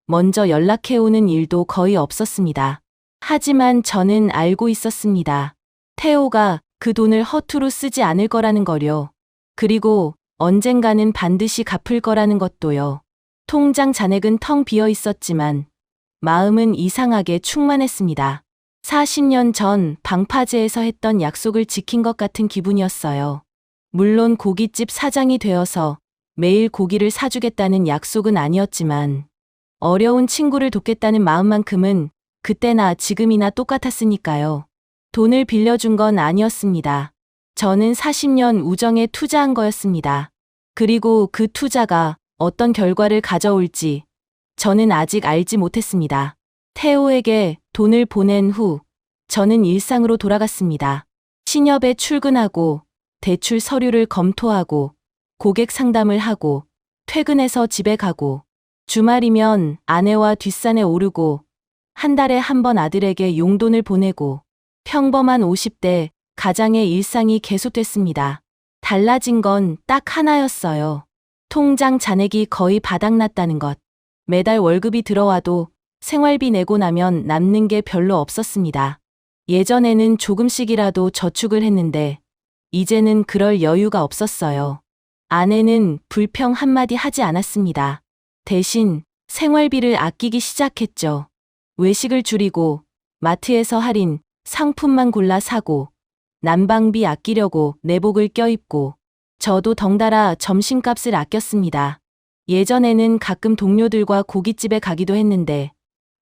먼저 연락해오는 일도 거의 없었습니다. 하지만 저는 알고 있었습니다. 태호가 그 돈을 허투루 쓰지 않을 거라는 거요. 그리고 언젠가는 반드시 갚을 거라는 것도요. 통장 잔액은 텅 비어 있었지만 마음은 이상하게 충만했습니다. 40년 전 방파제에서 했던 약속을 지킨 것 같은 기분이었어요. 물론 고깃집 사장이 되어서 매일 고기를 사주겠다는 약속은 아니었지만 어려운 친구를 돕겠다는 마음만큼은 그때나 지금이나 똑같았으니까요. 돈을 빌려준 건 아니었습니다. 저는 40년 우정에 투자한 거였습니다. 그리고 그 투자가 어떤 결과를 가져올지 저는 아직 알지 못했습니다. 태호에게 돈을 보낸 후 저는 일상으로 돌아갔습니다. 신협에 출근하고 대출 서류를 검토하고 고객 상담을 하고 퇴근해서 집에 가고 주말이면 아내와 뒷산에 오르고 한 달에 한 번 아들에게 용돈을 보내고 평범한 50대 가장의 일상이 계속됐습니다. 달라진 건 딱 하나였어요. 통장 잔액이 거의 바닥났다는 것. 매달 월급이 들어와도 생활비 내고 나면 남는 게 별로 없었습니다. 예전에는 조금씩이라도 저축을 했는데 이제는 그럴 여유가 없었어요. 아내는 불평 한마디 하지 않았습니다. 대신 생활비를 아끼기 시작했죠. 외식을 줄이고 마트에서 할인 상품만 골라 사고 난방비 아끼려고 내복을 껴입고 저도 덩달아 점심값을 아꼈습니다. 예전에는 가끔 동료들과 고깃집에 가기도 했는데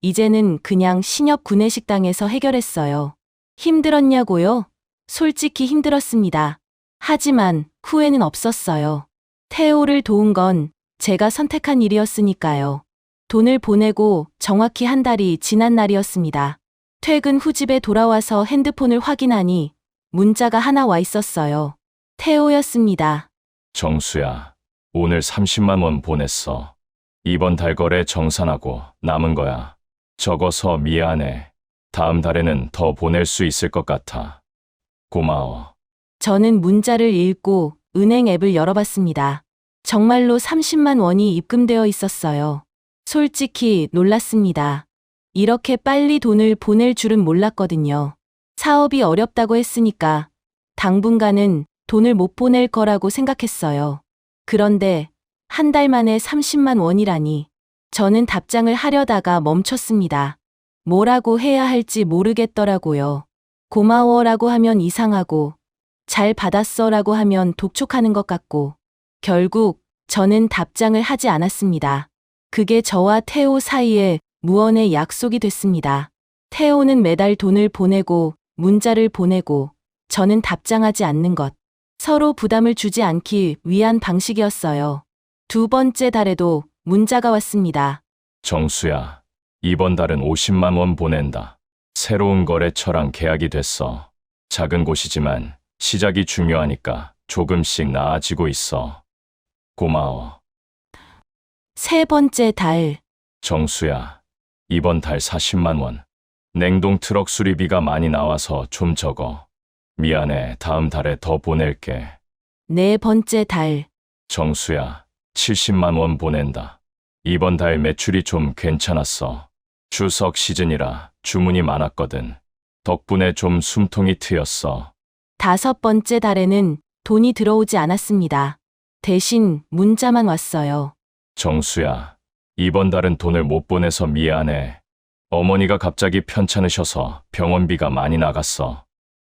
이제는 그냥 신협 구내식당에서 해결했어요. 힘들었냐고요? 솔직히 힘들었습니다. 하지만 후회는 없었어요. 태호를 도운 건 제가 선택한 일이었으니까요. 돈을 보내고 정확히 한 달이 지난 날이었습니다. 퇴근 후 집에 돌아와서 핸드폰을 확인하니 문자가 하나 와 있었어요. 태호였습니다. 정수야, 오늘 30만 원 보냈어. 이번 달 거래 정산하고 남은 거야. 적어서 미안해. 다음 달에는 더 보낼 수 있을 것 같아. 고마워. 저는 문자를 읽고 은행 앱을 열어봤습니다. 정말로 30만 원이 입금되어 있었어요. 솔직히 놀랐습니다. 이렇게 빨리 돈을 보낼 줄은 몰랐거든요. 사업이 어렵다고 했으니까 당분간은 돈을 못 보낼 거라고 생각했어요. 그런데 한 달 만에 30만 원이라니 저는 답장을 하려다가 멈췄습니다. 뭐라고 해야 할지 모르겠더라고요. 고마워라고 하면 이상하고 잘 받았어라고 하면 독촉하는 것 같고 결국 저는 답장을 하지 않았습니다. 그게 저와 태호 사이에 무언의 약속이 됐습니다. 태호는 매달 돈을 보내고 문자를 보내고 저는 답장하지 않는 것. 서로 부담을 주지 않기 위한 방식이었어요. 두 번째 달에도 문자가 왔습니다. 정수야, 이번 달은 50만 원 보낸다. 새로운 거래처랑 계약이 됐어. 작은 곳이지만 시작이 중요하니까 조금씩 나아지고 있어. 고마워. 세 번째 달. 정수야, 이번 달 40만 원. 냉동 트럭 수리비가 많이 나와서 좀 적어. 미안해, 다음 달에 더 보낼게. 네 번째 달. 정수야, 70만 원 보낸다. 이번 달 매출이 좀 괜찮았어. 추석 시즌이라 주문이 많았거든. 덕분에 좀 숨통이 트였어. 다섯 번째 달에는 돈이 들어오지 않았습니다. 대신 문자만 왔어요. 정수야, 이번 달은 돈을 못 보내서 미안해. 어머니가 갑자기 편찮으셔서 병원비가 많이 나갔어.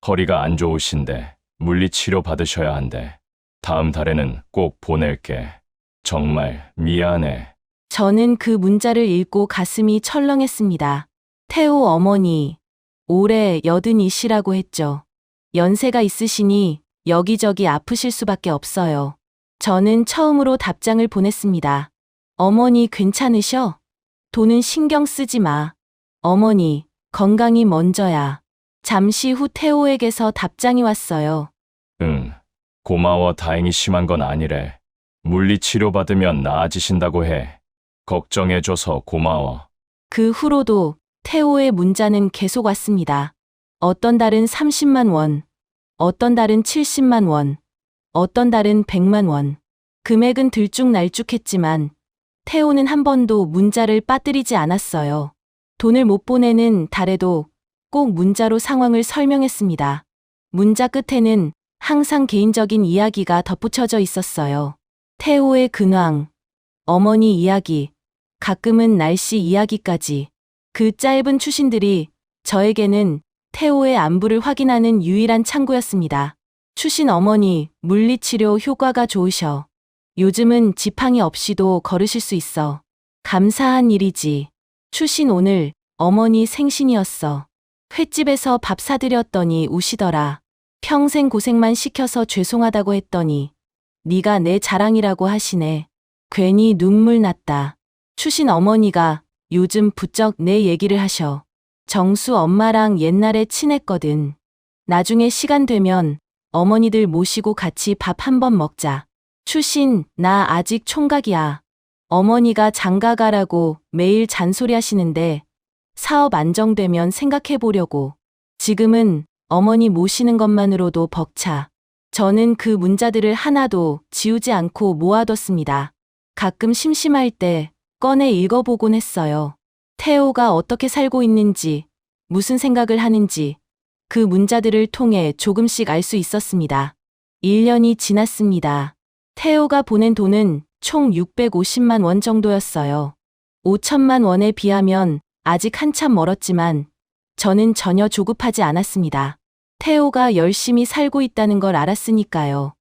허리가 안 좋으신데 물리치료 받으셔야 한대. 다음 달에는 꼭 보낼게. 정말 미안해. 저는 그 문자를 읽고 가슴이 철렁했습니다. 태호 어머니, 올해 80이시라고 했죠. 연세가 있으시니 여기저기 아프실 수밖에 없어요. 저는 처음으로 답장을 보냈습니다. 어머니 괜찮으셔? 돈은 신경 쓰지 마. 어머니, 건강이 먼저야. 잠시 후 태호에게서 답장이 왔어요. 응, 고마워. 다행히 심한 건 아니래. 물리치료 받으면 나아지신다고 해. 걱정해줘서 고마워. 그 후로도 태호의 문자는 계속 왔습니다. 어떤 달은 30만 원, 어떤 달은 70만 원, 어떤 달은 100만 원. 금액은 들쭉날쭉했지만 태호는 한 번도 문자를 빠뜨리지 않았어요. 돈을 못 보내는 달에도 꼭 문자로 상황을 설명했습니다. 문자 끝에는 항상 개인적인 이야기가 덧붙여져 있었어요. 태호의 근황, 어머니 이야기, 가끔은 날씨 이야기까지. 그 짧은 추신들이 저에게는 태호의 안부를 확인하는 유일한 창구였습니다. 추신 어머니, 물리치료 효과가 좋으셔. 요즘은 지팡이 없이도 걸으실 수 있어. 감사한 일이지. 추신 오늘 어머니 생신이었어. 횟집에서 밥 사드렸더니 우시더라. 평생 고생만 시켜서 죄송하다고 했더니 네가 내 자랑이라고 하시네. 괜히 눈물 났다. 추신 어머니가 요즘 부쩍 내 얘기를 하셔. 정수 엄마랑 옛날에 친했거든. 나중에 시간 되면 어머니들 모시고 같이 밥 한번 먹자. 추신, 나 아직 총각이야. 어머니가 장가 가라고 매일 잔소리 하시는데 사업 안정되면 생각해 보려고. 지금은 어머니 모시는 것만으로도 벅차. 저는 그 문자들을 하나도 지우지 않고 모아뒀습니다. 가끔 심심할 때 꺼내 읽어보곤 했어요. 태호가 어떻게 살고 있는지, 무슨 생각을 하는지 그 문자들을 통해 조금씩 알 수 있었습니다. 1년이 지났습니다. 태호가 보낸 돈은 총 650만 원 정도였어요. 5천만 원에 비하면 아직 한참 멀었지만 저는 전혀 조급하지 않았습니다. 태호가 열심히 살고 있다는 걸 알았으니까요.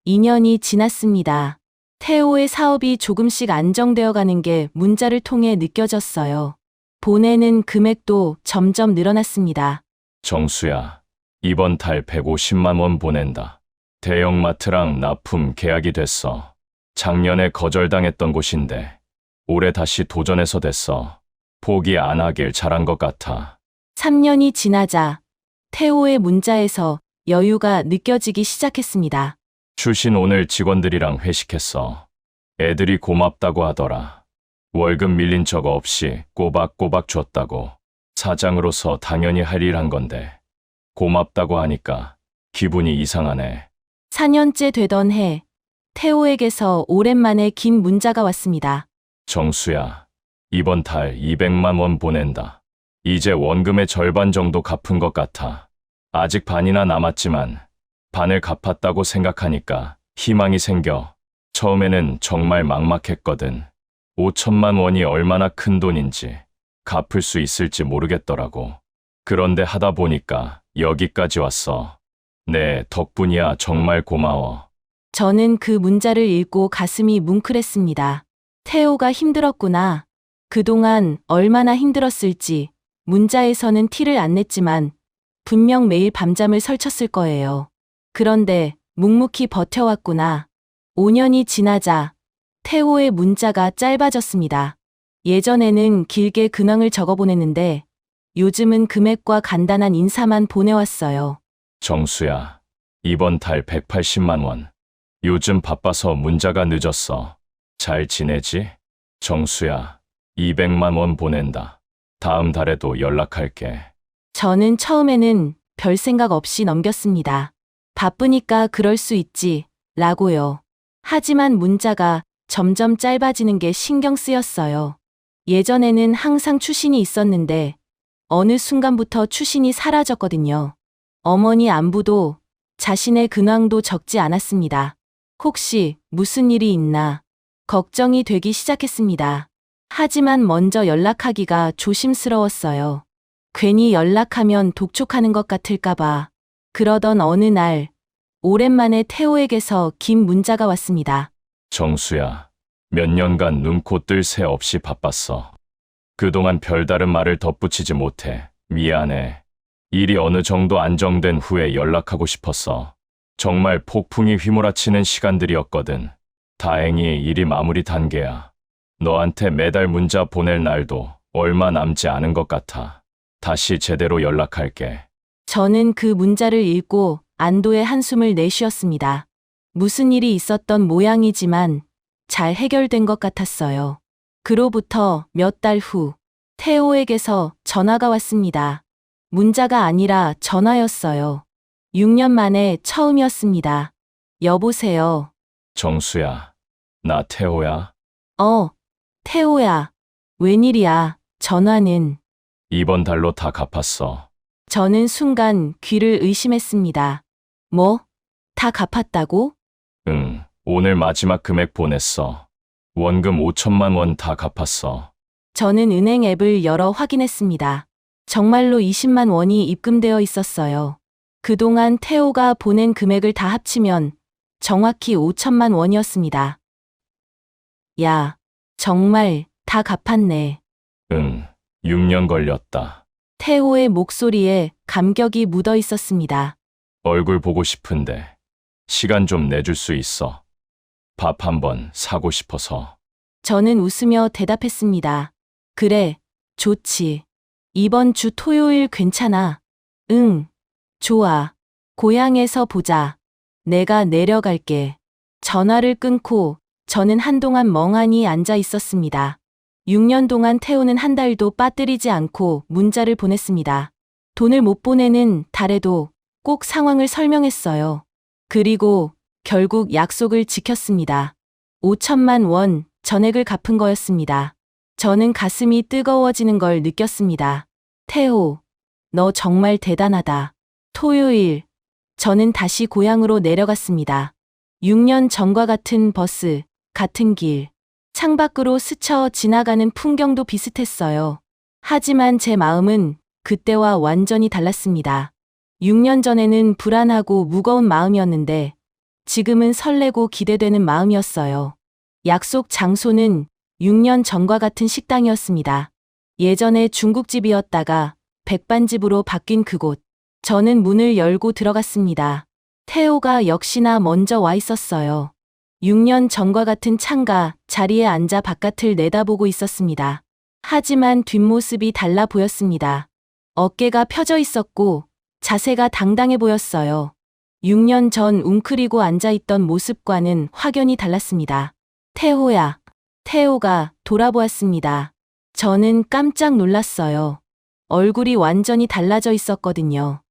2년이 지났습니다. 태호의 사업이 조금씩 안정되어 가는 게 문자를 통해 느껴졌어요. 보내는 금액도 점점 늘어났습니다. 정수야, 이번 달 150만 원 보낸다. 대형마트랑 납품 계약이 됐어. 작년에 거절당했던 곳인데 올해 다시 도전해서 됐어. 포기 안 하길 잘한 것 같아. 3년이 지나자 태호의 문자에서 여유가 느껴지기 시작했습니다. 추신 오늘 직원들이랑 회식했어. 애들이 고맙다고 하더라. 월급 밀린 적 없이 꼬박꼬박 줬다고. 사장으로서 당연히 할 일 한 건데 고맙다고 하니까 기분이 이상하네. 4년째 되던 해, 태호에게서 오랜만에 긴 문자가 왔습니다. 정수야, 이번 달 200만 원 보낸다. 이제 원금의 절반 정도 갚은 것 같아. 아직 반이나 남았지만 반을 갚았다고 생각하니까 희망이 생겨. 처음에는 정말 막막했거든. 5천만 원이 얼마나 큰 돈인지 갚을 수 있을지 모르겠더라고. 그런데 하다 보니까 여기까지 왔어. 네, 덕분이야. 정말 고마워. 저는 그 문자를 읽고 가슴이 뭉클했습니다. 태호가 힘들었구나. 그동안 얼마나 힘들었을지 문자에서는 티를 안 냈지만 분명 매일 밤잠을 설쳤을 거예요. 그런데 묵묵히 버텨왔구나. 5년이 지나자 태호의 문자가 짧아졌습니다. 예전에는 길게 근황을 적어보냈는데 요즘은 금액과 간단한 인사만 보내왔어요. 정수야, 이번 달 180만 원. 요즘 바빠서 문자가 늦었어. 잘 지내지? 정수야, 200만 원 보낸다. 다음 달에도 연락할게. 저는 처음에는 별 생각 없이 넘겼습니다. 바쁘니까 그럴 수 있지, 라고요. 하지만 문자가 점점 짧아지는 게 신경 쓰였어요. 예전에는 항상 추신이 있었는데 어느 순간부터 추신이 사라졌거든요. 어머니 안부도 자신의 근황도 적지 않았습니다. 혹시 무슨 일이 있나 걱정이 되기 시작했습니다. 하지만 먼저 연락하기가 조심스러웠어요. 괜히 연락하면 독촉하는 것 같을까봐. 그러던 어느 날 오랜만에 태호에게서 긴 문자가 왔습니다. 정수야, 몇 년간 눈코 뜰 새 없이 바빴어. 그동안 별다른 말을 덧붙이지 못해. 미안해. 일이 어느 정도 안정된 후에 연락하고 싶었어. 정말 폭풍이 휘몰아치는 시간들이었거든. 다행히 일이 마무리 단계야. 너한테 매달 문자 보낼 날도 얼마 남지 않은 것 같아. 다시 제대로 연락할게. 저는 그 문자를 읽고 안도의 한숨을 내쉬었습니다. 무슨 일이 있었던 모양이지만 잘 해결된 것 같았어요. 그로부터 몇 달 후, 태호에게서 전화가 왔습니다. 문자가 아니라 전화였어요. 6년 만에 처음이었습니다. 여보세요. 정수야, 나 태호야. 태호야. 웬일이야, 전화는. 이번 달로 다 갚았어. 저는 순간 귀를 의심했습니다. 뭐? 다 갚았다고? 응, 오늘 마지막 금액 보냈어. 원금 5천만 원 다 갚았어. 저는 은행 앱을 열어 확인했습니다. 정말로 20만 원이 입금되어 있었어요. 그동안 태호가 보낸 금액을 다 합치면 정확히 5천만 원이었습니다. 야, 정말 다 갚았네. 응, 6년 걸렸다. 태호의 목소리에 감격이 묻어 있었습니다. 얼굴 보고 싶은데 시간 좀 내줄 수 있어. 밥 한번 사고 싶어서. 저는 웃으며 대답했습니다. 그래, 좋지. 이번 주 토요일 괜찮아. 응, 좋아. 고향에서 보자. 내가 내려갈게. 전화를 끊고 저는 한동안 멍하니 앉아 있었습니다. 6년 동안 태우는 한 달도 빠뜨리지 않고 문자를 보냈습니다. 돈을 못 보내는 달에도 꼭 상황을 설명했어요. 그리고 결국 약속을 지켰습니다. 5천만 원 전액을 갚은 거였습니다. 저는 가슴이 뜨거워지는 걸 느꼈습니다. 태호, 너 정말 대단하다. 토요일, 저는 다시 고향으로 내려갔습니다. 6년 전과 같은 버스, 같은 길, 창밖으로 스쳐 지나가는 풍경도 비슷했어요. 하지만 제 마음은 그때와 완전히 달랐습니다. 6년 전에는 불안하고 무거운 마음이었는데 지금은 설레고 기대되는 마음이었어요. 약속 장소는 6년 전과 같은 식당이었습니다. 예전에 중국집이었다가 백반집으로 바뀐 그곳. 저는 문을 열고 들어갔습니다. 태호가 역시나 먼저 와 있었어요. 6년 전과 같은 창가 자리에 앉아 바깥을 내다보고 있었습니다. 하지만 뒷모습이 달라 보였습니다. 어깨가 펴져 있었고 자세가 당당해 보였어요. 6년 전 웅크리고 앉아있던 모습과는 확연히 달랐습니다. 태호야. 태호가 돌아보았습니다. 저는 깜짝 놀랐어요. 얼굴이 완전히 달라져 있었거든요.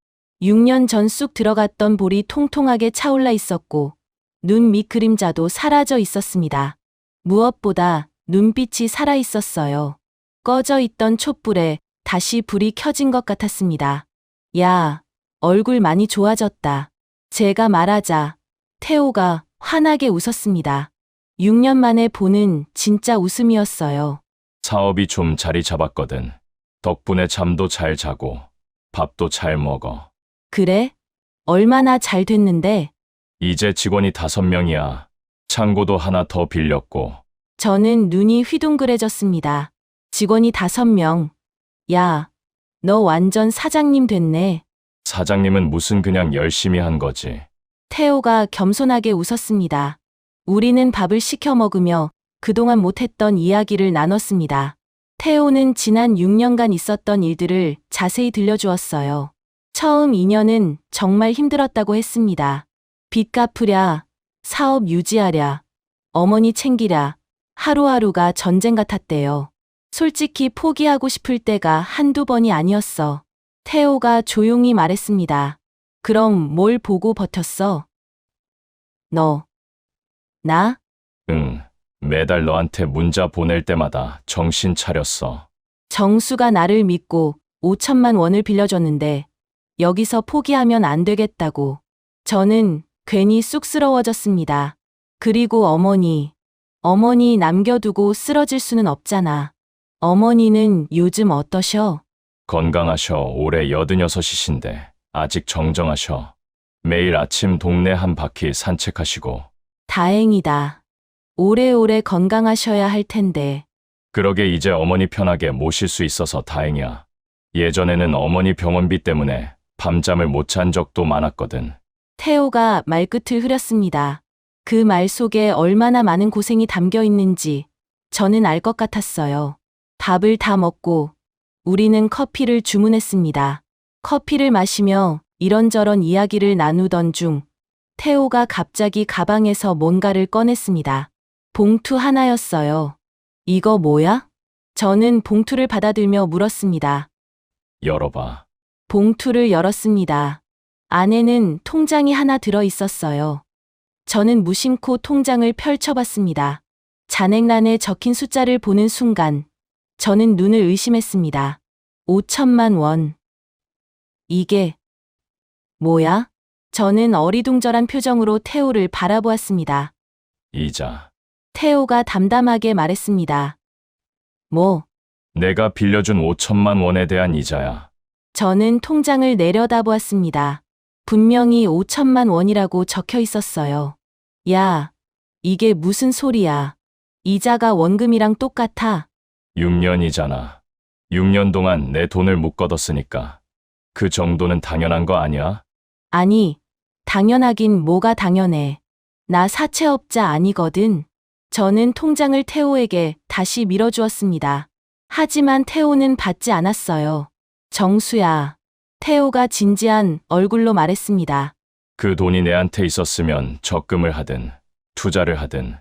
6년 전 쑥 들어갔던 볼이 통통하게 차올라 있었고 눈 밑그림자도 사라져 있었습니다. 무엇보다 눈빛이 살아 있었어요. 꺼져 있던 촛불에 다시 불이 켜진 것 같았습니다. 야, 얼굴 많이 좋아졌다. 제가 말하자 태호가 환하게 웃었습니다. 6년 만에 보는 진짜 웃음이었어요. 사업이 좀 자리 잡았거든. 덕분에 잠도 잘 자고 밥도 잘 먹어. 그래? 얼마나 잘 됐는데? 이제 직원이 5명이야. 창고도 하나 더 빌렸고. 저는 눈이 휘둥그레졌습니다. 직원이 5명. 야, 너 완전 사장님 됐네. 사장님은 무슨 그냥 열심히 한 거지. 태호가 겸손하게 웃었습니다. 우리는 밥을 시켜 먹으며 그동안 못했던 이야기를 나눴습니다. 태호는 지난 6년간 있었던 일들을 자세히 들려주었어요. 처음 2년은 정말 힘들었다고 했습니다. 빚 갚으랴, 사업 유지하랴, 어머니 챙기랴, 하루하루가 전쟁 같았대요. 솔직히 포기하고 싶을 때가 한두 번이 아니었어. 태호가 조용히 말했습니다. 그럼 뭘 보고 버텼어? 너. 나? 응, 매달 너한테 문자 보낼 때마다 정신 차렸어. 정수가 나를 믿고 5천만 원을 빌려줬는데 여기서 포기하면 안 되겠다고. 저는 괜히 쑥스러워졌습니다. 그리고 어머니 남겨두고 쓰러질 수는 없잖아. 어머니는 요즘 어떠셔? 건강하셔. 올해 86이신데 아직 정정하셔. 매일 아침 동네 한 바퀴 산책하시고. 다행이다. 오래오래 건강하셔야 할 텐데. 그러게 이제 어머니 편하게 모실 수 있어서 다행이야. 예전에는 어머니 병원비 때문에 밤잠을 못 잔 적도 많았거든. 태호가 말끝을 흐렸습니다. 그 말 속에 얼마나 많은 고생이 담겨 있는지 저는 알 것 같았어요. 밥을 다 먹고 우리는 커피를 주문했습니다. 커피를 마시며 이런저런 이야기를 나누던 중 태호가 갑자기 가방에서 뭔가를 꺼냈습니다. 봉투 하나였어요. 이거 뭐야? 저는 봉투를 받아들며 물었습니다. 열어봐. 봉투를 열었습니다. 안에는 통장이 하나 들어 있었어요. 저는 무심코 통장을 펼쳐봤습니다. 잔액란에 적힌 숫자를 보는 순간 저는 눈을 의심했습니다. 5천만 원. 이게 뭐야? 저는 어리둥절한 표정으로 태호를 바라보았습니다. 이자. 태호가 담담하게 말했습니다. 뭐? 내가 빌려준 5천만 원에 대한 이자야. 저는 통장을 내려다보았습니다. 분명히 5천만 원이라고 적혀 있었어요. 야, 이게 무슨 소리야. 이자가 원금이랑 똑같아. 6년이잖아. 6년 동안 내 돈을 묶어뒀으니까. 그 정도는 당연한 거 아니야? 아니, 당연하긴 뭐가 당연해. 나 사채업자 아니거든. 저는 통장을 태호에게 다시 밀어주었습니다. 하지만 태호는 받지 않았어요. 정수야. 태호가 진지한 얼굴로 말했습니다. 그 돈이 내한테 있었으면 적금을 하든 투자를 하든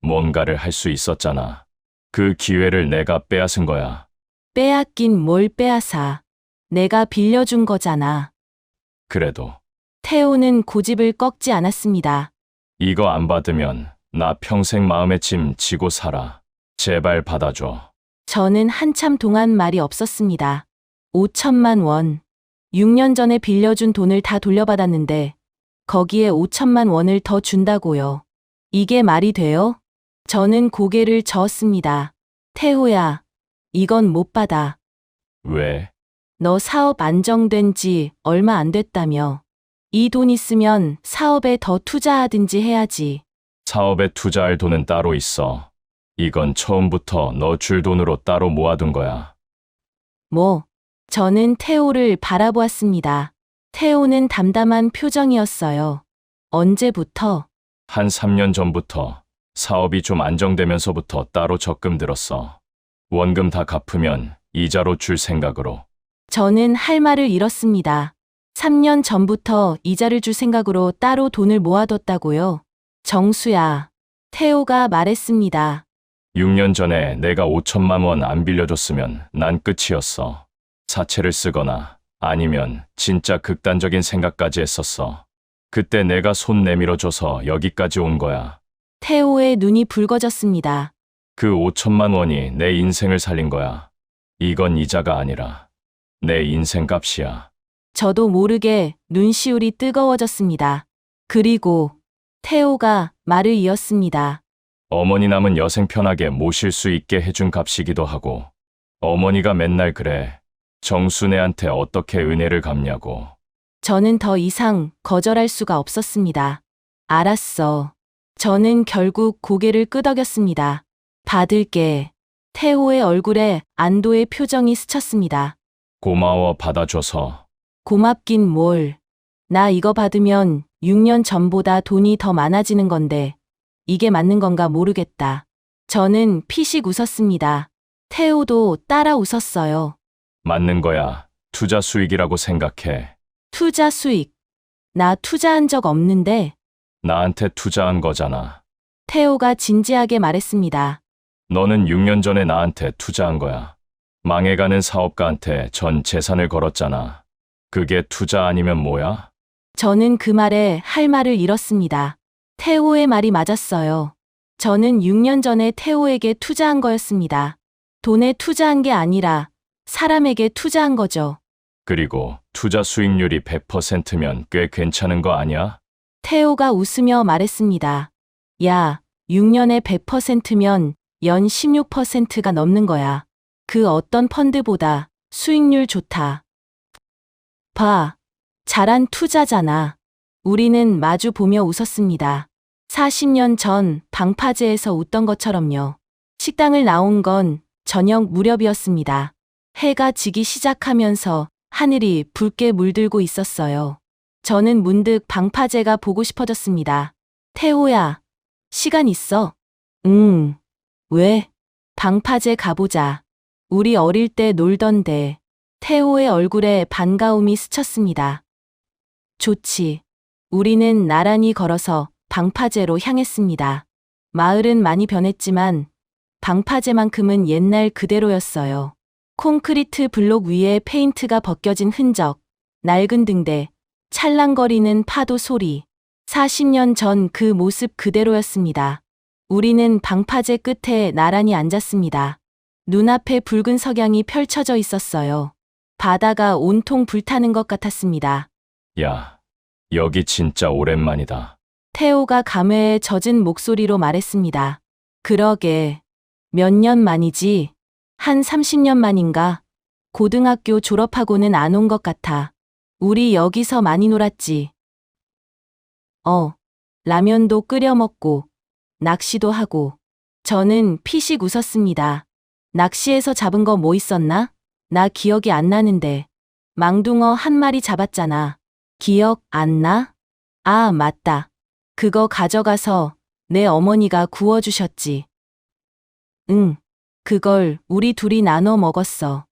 뭔가를 할 수 있었잖아. 그 기회를 내가 빼앗은 거야. 빼앗긴 뭘 빼앗아. 내가 빌려준 거잖아. 그래도 태호는 고집을 꺾지 않았습니다. 이거 안 받으면 나 평생 마음의 짐 지고 살아. 제발 받아줘. 저는 한참 동안 말이 없었습니다. 5천만 원. 6년 전에 빌려준 돈을 다 돌려받았는데 거기에 5천만 원을 더 준다고요. 이게 말이 돼요? 저는 고개를 저었습니다. 태호야, 이건 못 받아. 왜? 너 사업 안정된 지 얼마 안 됐다며. 이 돈 있으면 사업에 더 투자하든지 해야지. 사업에 투자할 돈은 따로 있어. 이건 처음부터 너 줄 돈으로 따로 모아둔 거야. 뭐? 저는 태호를 바라보았습니다. 태호는 담담한 표정이었어요. 언제부터? 한 3년 전부터 사업이 좀 안정되면서부터 따로 적금 들었어. 원금 다 갚으면 이자로 줄 생각으로. 저는 할 말을 잃었습니다. 3년 전부터 이자를 줄 생각으로 따로 돈을 모아뒀다고요. 정수야. 태호가 말했습니다. 6년 전에 내가 5천만 원 안 빌려줬으면 난 끝이었어. 사채를 쓰거나 아니면 진짜 극단적인 생각까지 했었어. 그때 내가 손 내밀어줘서 여기까지 온 거야. 태호의 눈이 붉어졌습니다. 그 5천만 원이 내 인생을 살린 거야. 이건 이자가 아니라 내 인생 값이야. 저도 모르게 눈시울이 뜨거워졌습니다. 그리고 태호가 말을 이었습니다. 어머니 남은 여생 편하게 모실 수 있게 해준 값이기도 하고 어머니가 맨날 그래. 정순애한테 어떻게 은혜를 갚냐고. 저는 더 이상 거절할 수가 없었습니다. 알았어. 저는 결국 고개를 끄덕였습니다. 받을게. 태호의 얼굴에 안도의 표정이 스쳤습니다. 고마워 받아줘서. 고맙긴 뭘. 나 이거 받으면 6년 전보다 돈이 더 많아지는 건데 이게 맞는 건가 모르겠다. 저는 피식 웃었습니다. 태호도 따라 웃었어요. 맞는 거야. 투자 수익이라고 생각해. 투자 수익. 나 투자한 적 없는데. 나한테 투자한 거잖아. 태호가 진지하게 말했습니다. 너는 6년 전에 나한테 투자한 거야. 망해가는 사업가한테 전 재산을 걸었잖아. 그게 투자 아니면 뭐야? 저는 그 말에 할 말을 잃었습니다. 태호의 말이 맞았어요. 저는 6년 전에 태호에게 투자한 거였습니다. 돈에 투자한 게 아니라 사람에게 투자한 거죠. 그리고 투자 수익률이 100%면 꽤 괜찮은 거 아니야? 태호가 웃으며 말했습니다. 야, 6년에 100%면 연 16%가 넘는 거야. 그 어떤 펀드보다 수익률 좋다. 봐, 잘한 투자잖아. 우리는 마주 보며 웃었습니다. 40년 전 방파제에서 웃던 것처럼요. 식당을 나온 건 저녁 무렵이었습니다. 해가 지기 시작하면서 하늘이 붉게 물들고 있었어요. 저는 문득 방파제가 보고 싶어졌습니다. 태호야, 시간 있어? 응. 왜? 방파제 가보자. 우리 어릴 때 놀던데. 태호의 얼굴에 반가움이 스쳤습니다. 좋지. 우리는 나란히 걸어서 방파제로 향했습니다. 마을은 많이 변했지만 방파제만큼은 옛날 그대로였어요. 콘크리트 블록 위에 페인트가 벗겨진 흔적, 낡은 등대, 찰랑거리는 파도 소리. 40년 전 그 모습 그대로였습니다. 우리는 방파제 끝에 나란히 앉았습니다. 눈앞에 붉은 석양이 펼쳐져 있었어요. 바다가 온통 불타는 것 같았습니다. 야, 여기 진짜 오랜만이다. 태호가 감회에 젖은 목소리로 말했습니다. 그러게. 몇 년 만이지? 한 30년 만인가? 고등학교 졸업하고는 안 온 것 같아. 우리 여기서 많이 놀았지. 라면도 끓여 먹고, 낚시도 하고. 저는 피식 웃었습니다. 낚시에서 잡은 거 뭐 있었나? 나 기억이 안 나는데. 망둥어 한 마리 잡았잖아. 기억 안 나? 아, 맞다. 그거 가져가서 내 어머니가 구워주셨지. 응. 그걸 우리 둘이 나눠 먹었어.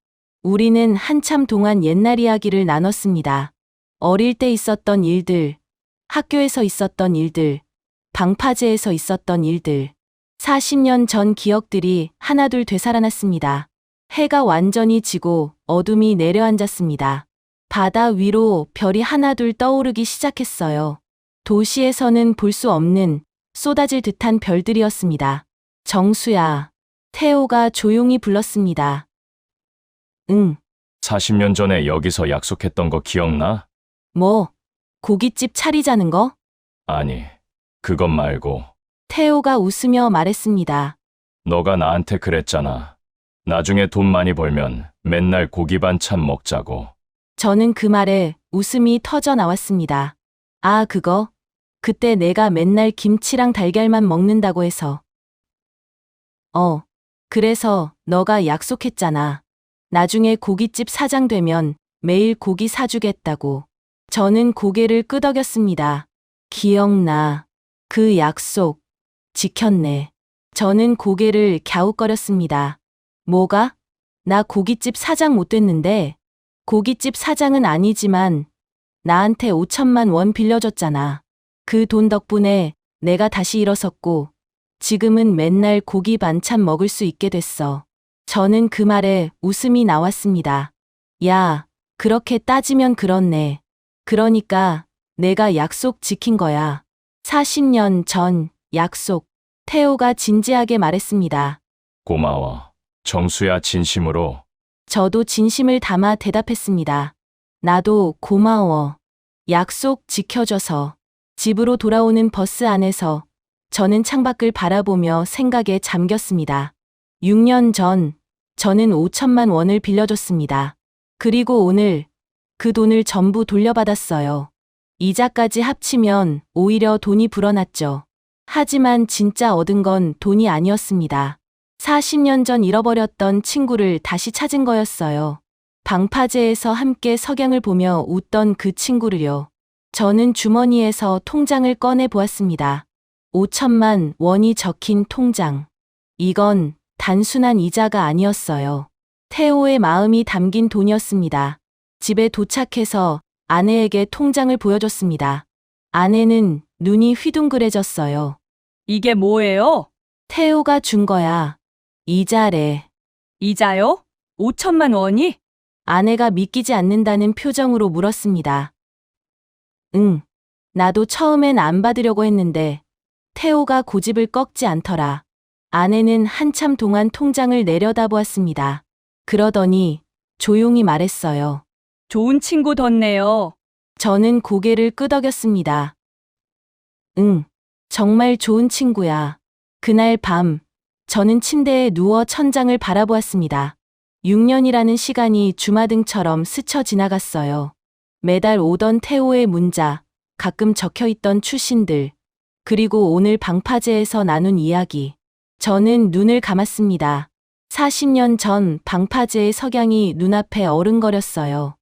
우리는 한참 동안 옛날 이야기를 나눴습니다. 어릴 때 있었던 일들, 학교에서 있었던 일들, 방파제에서 있었던 일들. 40년 전 기억들이 하나둘 되살아났습니다. 해가 완전히 지고 어둠이 내려앉았습니다. 바다 위로 별이 하나둘 떠오르기 시작했어요. 도시에서는 볼 수 없는 쏟아질 듯한 별들이었습니다. 정수야. 태호가 조용히 불렀습니다. 응. 40년 전에 여기서 약속했던 거 기억나? 뭐? 고깃집 차리자는 거? 아니, 그것 말고 태호가 웃으며 말했습니다. 너가 나한테 그랬잖아. 나중에 돈 많이 벌면 맨날 고기 반찬 먹자고. 저는 그 말에 웃음이 터져 나왔습니다. 아, 그거? 그때 내가 맨날 김치랑 달걀만 먹는다고 해서. 그래서 너가 약속했잖아. 나중에 고깃집 사장 되면 매일 고기 사주겠다고. 저는 고개를 끄덕였습니다. 기억나. 그 약속. 지켰네. 저는 고개를 갸웃거렸습니다. 뭐가? 나 고깃집 사장 못 됐는데. 고깃집 사장은 아니지만 나한테 5천만 원 빌려줬잖아. 그 돈 덕분에 내가 다시 일어섰고 지금은 맨날 고기 반찬 먹을 수 있게 됐어. 저는 그 말에 웃음이 나왔습니다. 야, 그렇게 따지면 그렇네. 그러니까 내가 약속 지킨 거야. 40년 전 약속. 태호가 진지하게 말했습니다. 고마워. 정수야, 진심으로. 저도 진심을 담아 대답했습니다. 나도 고마워. 약속 지켜줘서. 집으로 돌아오는 버스 안에서 저는 창밖을 바라보며 생각에 잠겼습니다. 6년 전 저는 5천만 원을 빌려줬습니다. 그리고 오늘 그 돈을 전부 돌려받았어요. 이자까지 합치면 오히려 돈이 불어났죠. 하지만 진짜 얻은 건 돈이 아니었습니다. 40년 전 잃어버렸던 친구를 다시 찾은 거였어요. 방파제에서 함께 석양을 보며 웃던 그 친구를요. 저는 주머니에서 통장을 꺼내 보았습니다. 5천만 원이 적힌 통장. 이건 단순한 이자가 아니었어요. 태호의 마음이 담긴 돈이었습니다. 집에 도착해서 아내에게 통장을 보여줬습니다. 아내는 눈이 휘둥그레졌어요. 이게 뭐예요? 태호가 준 거야. 이자래. 이자요? 5천만 원이? 아내가 믿기지 않는다는 표정으로 물었습니다. 응. 나도 처음엔 안 받으려고 했는데 태호가 고집을 꺾지 않더라. 아내는 한참 동안 통장을 내려다보았습니다. 그러더니 조용히 말했어요. 좋은 친구 뒀네요. 저는 고개를 끄덕였습니다. 응. 정말 좋은 친구야. 그날 밤 저는 침대에 누워 천장을 바라보았습니다. 6년이라는 시간이 주마등처럼 스쳐 지나갔어요. 매달 오던 태호의 문자, 가끔 적혀있던 추신들, 그리고 오늘 방파제에서 나눈 이야기. 저는 눈을 감았습니다. 40년 전 방파제의 석양이 눈앞에 어른거렸어요.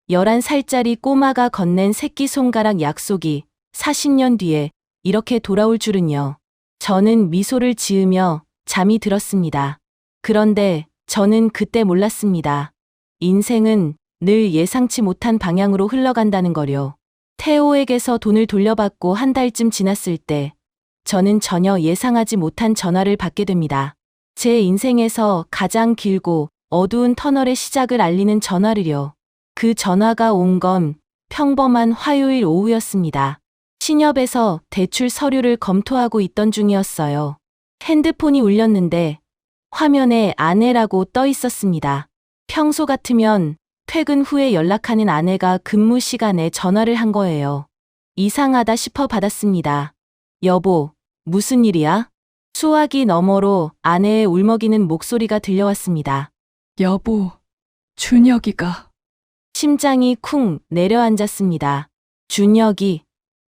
11살짜리 꼬마가 건넨 새끼손가락 약속이 40년 뒤에 이렇게 돌아올 줄은요. 저는 미소를 지으며 잠이 들었습니다. 그런데 저는 그때 몰랐습니다. 인생은 늘 예상치 못한 방향으로 흘러간다는 거요. 태호에게서 돈을 돌려받고 한 달쯤 지났을 때 저는 전혀 예상하지 못한 전화를 받게 됩니다. 제 인생에서 가장 길고 어두운 터널의 시작을 알리는 전화를요. 그 전화가 온 건 평범한 화요일 오후였습니다. 신협에서 대출 서류를 검토하고 있던 중이었어요. 핸드폰이 울렸는데 화면에 아내라고 떠 있었습니다. 평소 같으면 퇴근 후에 연락하는 아내가 근무 시간에 전화를 한 거예요. 이상하다 싶어 받았습니다. 여보, 무슨 일이야? 수화기 너머로 아내의 울먹이는 목소리가 들려왔습니다. 여보, 준혁이가 심장이 쿵 내려앉았습니다.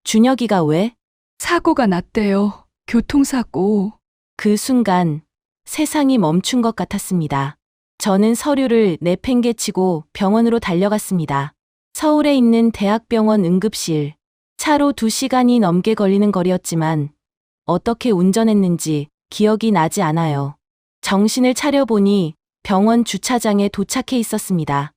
준혁이가 왜? 사고가 났대요. 교통사고. 그 순간 세상이 멈춘 것 같았습니다. 저는 서류를 내팽개치고 병원으로 달려갔습니다. 서울에 있는 대학병원 응급실. 차로 2시간이 넘게 걸리는 거리였지만 어떻게 운전했는지 기억이 나지 않아요. 정신을 차려보니 병원 주차장에 도착해 있었습니다.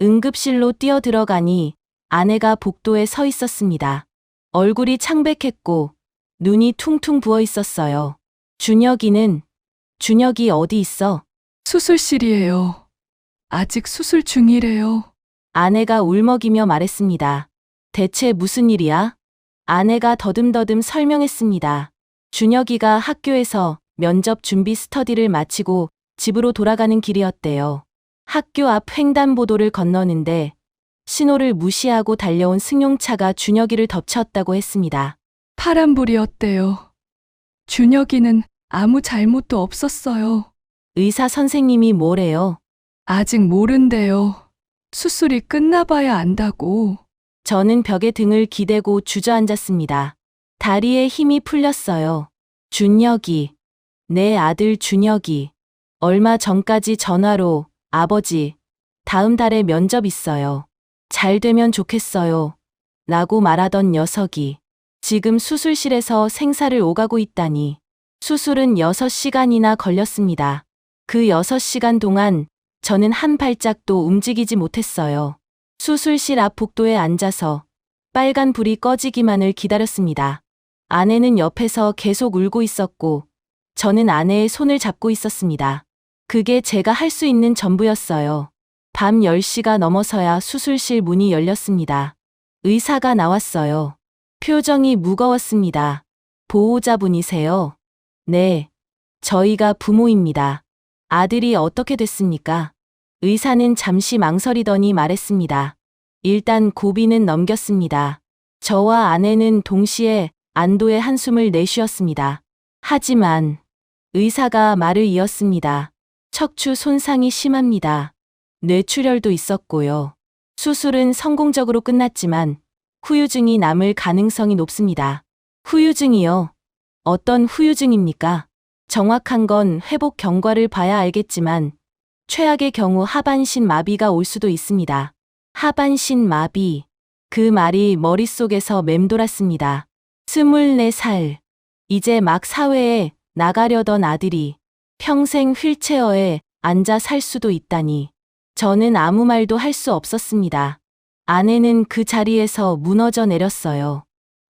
응급실로 뛰어들어가니 아내가 복도에 서 있었습니다. 얼굴이 창백했고 눈이 퉁퉁 부어 있었어요. 준혁이 어디 있어? 수술실이에요. 아직 수술 중이래요. 아내가 울먹이며 말했습니다. 대체 무슨 일이야? 아내가 더듬더듬 설명했습니다. 준혁이가 학교에서 면접 준비 스터디를 마치고 집으로 돌아가는 길이었대요. 학교 앞 횡단보도를 건너는데 신호를 무시하고 달려온 승용차가 준혁이를 덮쳤다고 했습니다. 파란불이었대요. 준혁이는 아무 잘못도 없었어요. 의사 선생님이 뭐래요? 아직 모른대요. 수술이 끝나봐야 안다고. 저는 벽에 등을 기대고 주저앉았습니다. 다리에 힘이 풀렸어요. 준혁이. 내 아들 준혁이. 얼마 전까지 전화로 아버지, 다음 달에 면접 있어요. 잘 되면 좋겠어요. 라고 말하던 녀석이 지금 수술실에서 생사를 오가고 있다니. 수술은 6시간이나 걸렸습니다. 그 6시간 동안 저는 한 발짝도 움직이지 못했어요. 수술실 앞 복도에 앉아서 빨간 불이 꺼지기만을 기다렸습니다. 아내는 옆에서 계속 울고 있었고 저는 아내의 손을 잡고 있었습니다. 그게 제가 할 수 있는 전부였어요. 밤 10시가 넘어서야 수술실 문이 열렸습니다. 의사가 나왔어요. 표정이 무거웠습니다. 보호자분이세요? 네, 저희가 부모입니다. 아들이 어떻게 됐습니까? 의사는 잠시 망설이더니 말했습니다. 일단 고비는 넘겼습니다. 저와 아내는 동시에 안도의 한숨을 내쉬었습니다. 하지만 의사가 말을 이었습니다. 척추 손상이 심합니다. 뇌출혈도 있었고요. 수술은 성공적으로 끝났지만 후유증이 남을 가능성이 높습니다. 후유증이요? 어떤 후유증입니까? 정확한 건 회복 경과를 봐야 알겠지만 최악의 경우 하반신 마비가 올 수도 있습니다. 하반신 마비. 그 말이 머릿속에서 맴돌았습니다. 24살. 이제 막 사회에 나가려던 아들이 평생 휠체어에 앉아 살 수도 있다니. 저는 아무 말도 할 수 없었습니다. 아내는 그 자리에서 무너져 내렸어요.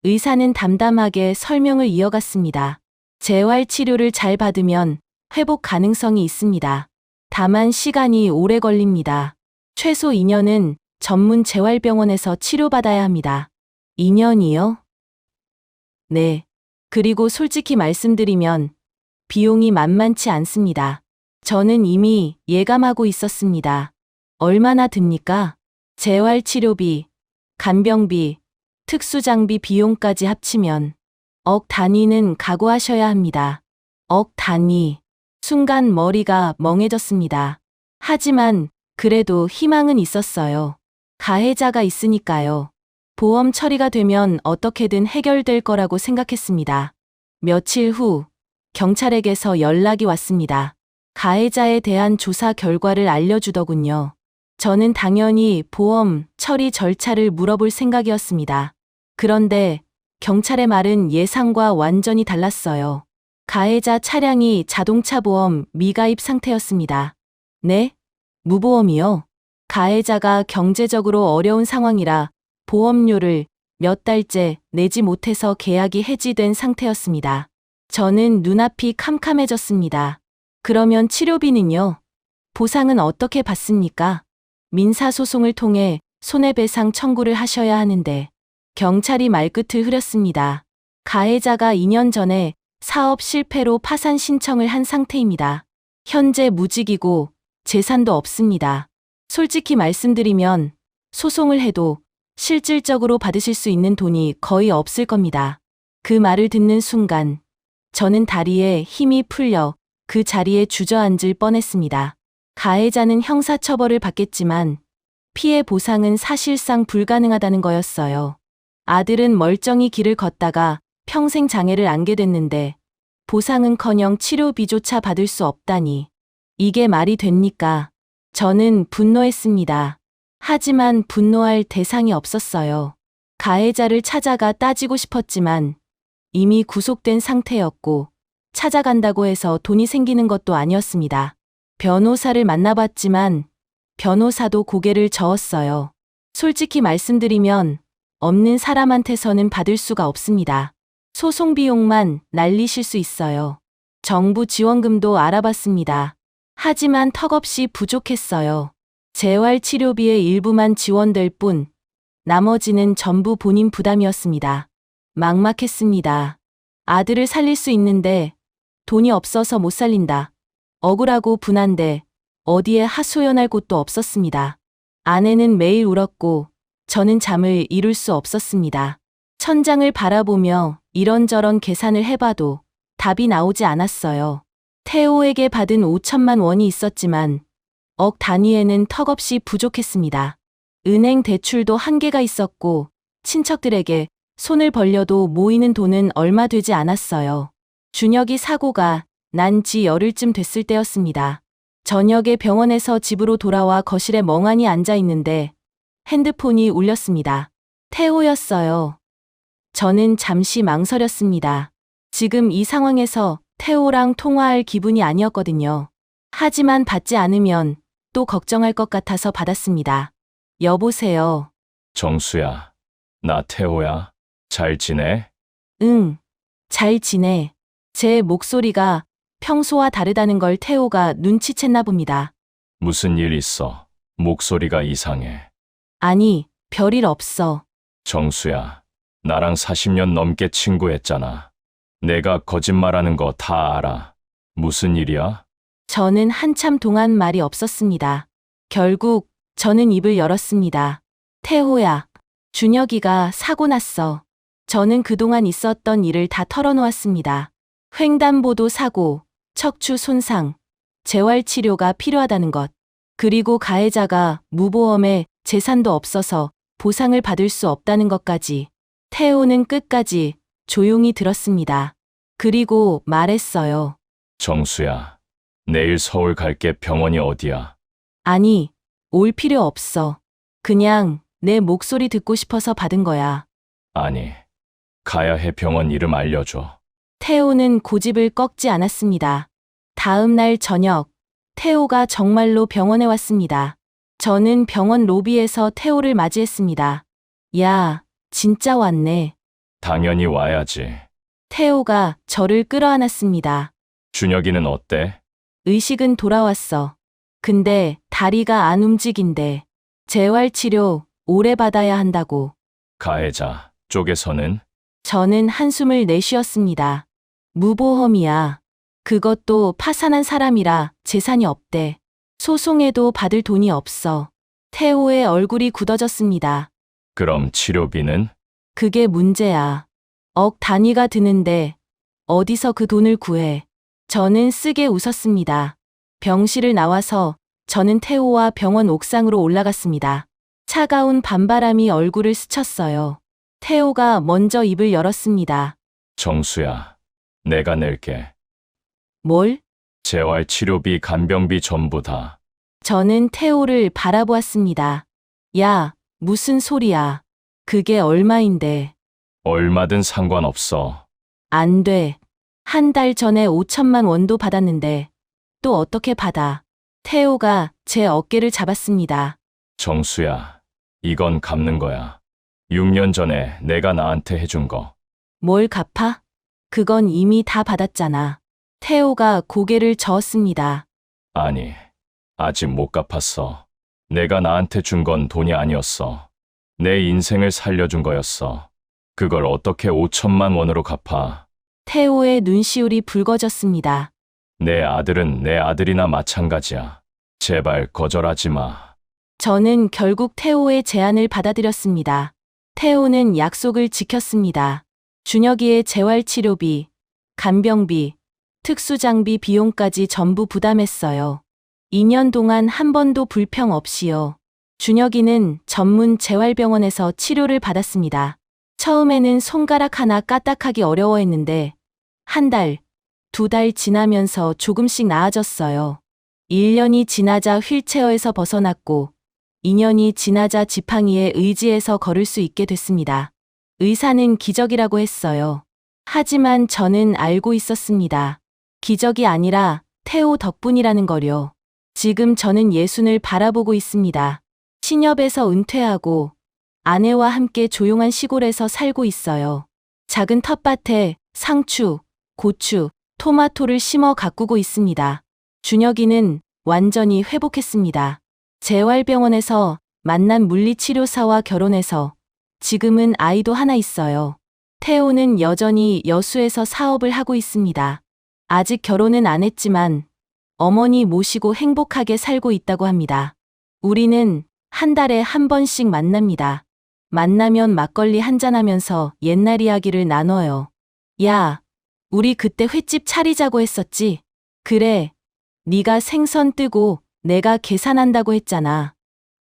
의사는 담담하게 설명을 이어갔습니다. 재활 치료를 잘 받으면 회복 가능성이 있습니다. 다만 시간이 오래 걸립니다. 최소 2년은 전문 재활병원에서 치료받아야 합니다. 2년이요? 네. 그리고 솔직히 말씀드리면 비용이 만만치 않습니다. 저는 이미 예감하고 있었습니다. 얼마나 듭니까? 재활치료비, 간병비, 특수장비 비용까지 합치면 억 단위는 각오하셔야 합니다. 억 단위. 순간 머리가 멍해졌습니다. 하지만 그래도 희망은 있었어요. 가해자가 있으니까요. 보험 처리가 되면 어떻게든 해결될 거라고 생각했습니다. 며칠 후 경찰에게서 연락이 왔습니다. 가해자에 대한 조사 결과를 알려주더군요. 저는 당연히 보험 처리 절차를 물어볼 생각이었습니다. 그런데 경찰의 말은 예상과 완전히 달랐어요. 가해자 차량이 자동차 보험 미가입 상태였습니다. 네? 무보험이요? 가해자가 경제적으로 어려운 상황이라 보험료를 몇 달째 내지 못해서 계약이 해지된 상태였습니다. 저는 눈앞이 캄캄해졌습니다. 그러면 치료비는요? 보상은 어떻게 받습니까? 민사소송을 통해 손해배상 청구를 하셔야 하는데 경찰이 말끝을 흐렸습니다. 가해자가 2년 전에 사업 실패로 파산 신청을 한 상태입니다. 현재 무직이고 재산도 없습니다. 솔직히 말씀드리면 소송을 해도 실질적으로 받으실 수 있는 돈이 거의 없을 겁니다. 그 말을 듣는 순간 저는 다리에 힘이 풀려 그 자리에 주저앉을 뻔했습니다. 가해자는 형사처벌을 받겠지만 피해 보상은 사실상 불가능하다는 거였어요. 아들은 멀쩡히 길을 걷다가 평생 장애를 안게 됐는데 보상은커녕 치료비조차 받을 수 없다니. 이게 말이 됩니까? 저는 분노했습니다. 하지만 분노할 대상이 없었어요. 가해자를 찾아가 따지고 싶었지만 이미 구속된 상태였고 찾아간다고 해서 돈이 생기는 것도 아니었습니다. 변호사를 만나봤지만 변호사도 고개를 저었어요. 솔직히 말씀드리면 없는 사람한테서는 받을 수가 없습니다. 소송 비용만 날리실 수 있어요. 정부 지원금도 알아봤습니다. 하지만 턱없이 부족했어요. 재활치료비의 일부만 지원될 뿐 나머지는 전부 본인 부담이었습니다. 막막했습니다. 아들을 살릴 수 있는데 돈이 없어서 못 살린다. 억울하고 분한데 어디에 하소연할 곳도 없었습니다. 아내는 매일 울었고 저는 잠을 이룰 수 없었습니다. 천장을 바라보며 이런저런 계산을 해봐도 답이 나오지 않았어요. 태호에게 받은 5천만 원이 있었지만 억 단위에는 턱없이 부족했습니다. 은행 대출도 한계가 있었고 친척들에게 손을 벌려도 모이는 돈은 얼마 되지 않았어요. 준혁이 사고가 난 지 열흘쯤 됐을 때였습니다. 저녁에 병원에서 집으로 돌아와 거실에 멍하니 앉아 있는데 핸드폰이 울렸습니다. 태호였어요. 저는 잠시 망설였습니다. 지금 이 상황에서 태호랑 통화할 기분이 아니었거든요. 하지만 받지 않으면 또 걱정할 것 같아서 받았습니다. 여보세요. 정수야, 나 태호야. 잘 지내? 응, 잘 지내. 제 목소리가 평소와 다르다는 걸 태호가 눈치챘나 봅니다. 무슨 일 있어? 목소리가 이상해. 아니, 별일 없어. 정수야, 나랑 40년 넘게 친구했잖아. 내가 거짓말하는 거 다 알아. 무슨 일이야? 저는 한참 동안 말이 없었습니다. 결국 저는 입을 열었습니다. 태호야, 준혁이가 사고 났어. 저는 그동안 있었던 일을 다 털어놓았습니다. 횡단보도 사고, 척추 손상, 재활치료가 필요하다는 것, 그리고 가해자가 무보험에 재산도 없어서 보상을 받을 수 없다는 것까지. 태호는 끝까지 조용히 들었습니다. 그리고 말했어요. 정수야, 내일 서울 갈게. 병원이 어디야? 아니, 올 필요 없어. 그냥 내 목소리 듣고 싶어서 받은 거야. 아니, 가야 해. 병원 이름 알려줘. 태호는 고집을 꺾지 않았습니다. 다음 날 저녁, 태호가 정말로 병원에 왔습니다. 저는 병원 로비에서 태호를 맞이했습니다. 야, 진짜 왔네. 당연히 와야지. 태호가 저를 끌어안았습니다. 준혁이는 어때? 의식은 돌아왔어. 근데 다리가 안 움직인대. 재활치료 오래 받아야 한다고. 가해자 쪽에서는? 저는 한숨을 내쉬었습니다. 무보험이야. 그것도 파산한 사람이라 재산이 없대. 소송에도 받을 돈이 없어. 태호의 얼굴이 굳어졌습니다. 그럼 치료비는? 그게 문제야. 억 단위가 드는데 어디서 그 돈을 구해. 저는 쓰게 웃었습니다. 병실을 나와서 저는 태호와 병원 옥상으로 올라갔습니다. 차가운 밤바람이 얼굴을 스쳤어요. 태호가 먼저 입을 열었습니다. 정수야, 내가 낼게. 뭘? 재활치료비, 간병비 전부 다. 저는 태호를 바라보았습니다. 야, 무슨 소리야. 그게 얼마인데. 얼마든 상관없어. 안 돼. 한 달 전에 5천만 원도 받았는데 또 어떻게 받아. 태호가 제 어깨를 잡았습니다. 정수야, 이건 갚는 거야. 6년 전에 내가 나한테 해준 거. 뭘 갚아? 그건 이미 다 받았잖아. 태호가 고개를 저었습니다. 아니, 아직 못 갚았어. 내가 나한테 준 건 돈이 아니었어. 내 인생을 살려준 거였어. 그걸 어떻게 5천만 원으로 갚아. 태호의 눈시울이 붉어졌습니다. 내 아들은 내 아들이나 마찬가지야. 제발 거절하지 마. 저는 결국 태호의 제안을 받아들였습니다. 태호는 약속을 지켰습니다. 준혁이의 재활치료비, 간병비, 특수장비 비용까지 전부 부담했어요. 2년 동안 한 번도 불평 없이요. 준혁이는 전문 재활병원에서 치료를 받았습니다. 처음에는 손가락 하나 까딱하기 어려워했는데 한 달, 2달 지나면서 조금씩 나아졌어요. 1년이 지나자 휠체어에서 벗어났고 2년이 지나자 지팡이에 의지해서 걸을 수 있게 됐습니다. 의사는 기적이라고 했어요. 하지만 저는 알고 있었습니다. 기적이 아니라 태호 덕분이라는 거요. 지금 저는 예순을 바라보고 있습니다. 신협에서 은퇴하고 아내와 함께 조용한 시골에서 살고 있어요. 작은 텃밭에 상추, 고추, 토마토를 심어 가꾸고 있습니다. 준혁이는 완전히 회복했습니다. 재활병원에서 만난 물리치료사와 결혼해서 지금은 아이도 하나 있어요. 태호는 여전히 여수에서 사업을 하고 있습니다. 아직 결혼은 안 했지만 어머니 모시고 행복하게 살고 있다고 합니다. 우리는 한 달에 한 번씩 만납니다. 만나면 막걸리 한잔하면서 옛날 이야기를 나눠요. 야, 우리 그때 횟집 차리자고 했었지? 그래, 네가 생선 뜨고 내가 계산한다고 했잖아.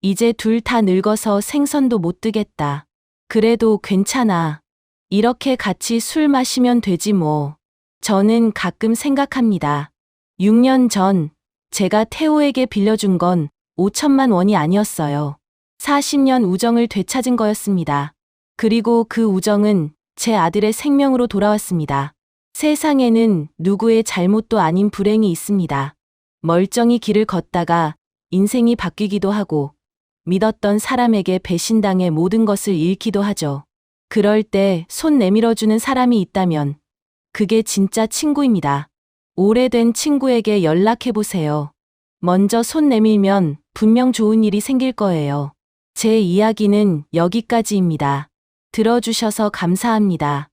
이제 둘 다 늙어서 생선도 못 뜨겠다. 그래도 괜찮아. 이렇게 같이 술 마시면 되지 뭐. 저는 가끔 생각합니다. 6년 전 제가 태호에게 빌려준 건 5천만 원이 아니었어요. 40년 우정을 되찾은 거였습니다. 그리고 그 우정은 제 아들의 생명으로 돌아왔습니다. 세상에는 누구의 잘못도 아닌 불행이 있습니다. 멀쩡히 길을 걷다가 인생이 바뀌기도 하고 믿었던 사람에게 배신당해 모든 것을 잃기도 하죠. 그럴 때 손 내밀어주는 사람이 있다면 그게 진짜 친구입니다. 오래된 친구에게 연락해보세요. 먼저 손 내밀면 분명 좋은 일이 생길 거예요. 제 이야기는 여기까지입니다. 들어주셔서 감사합니다.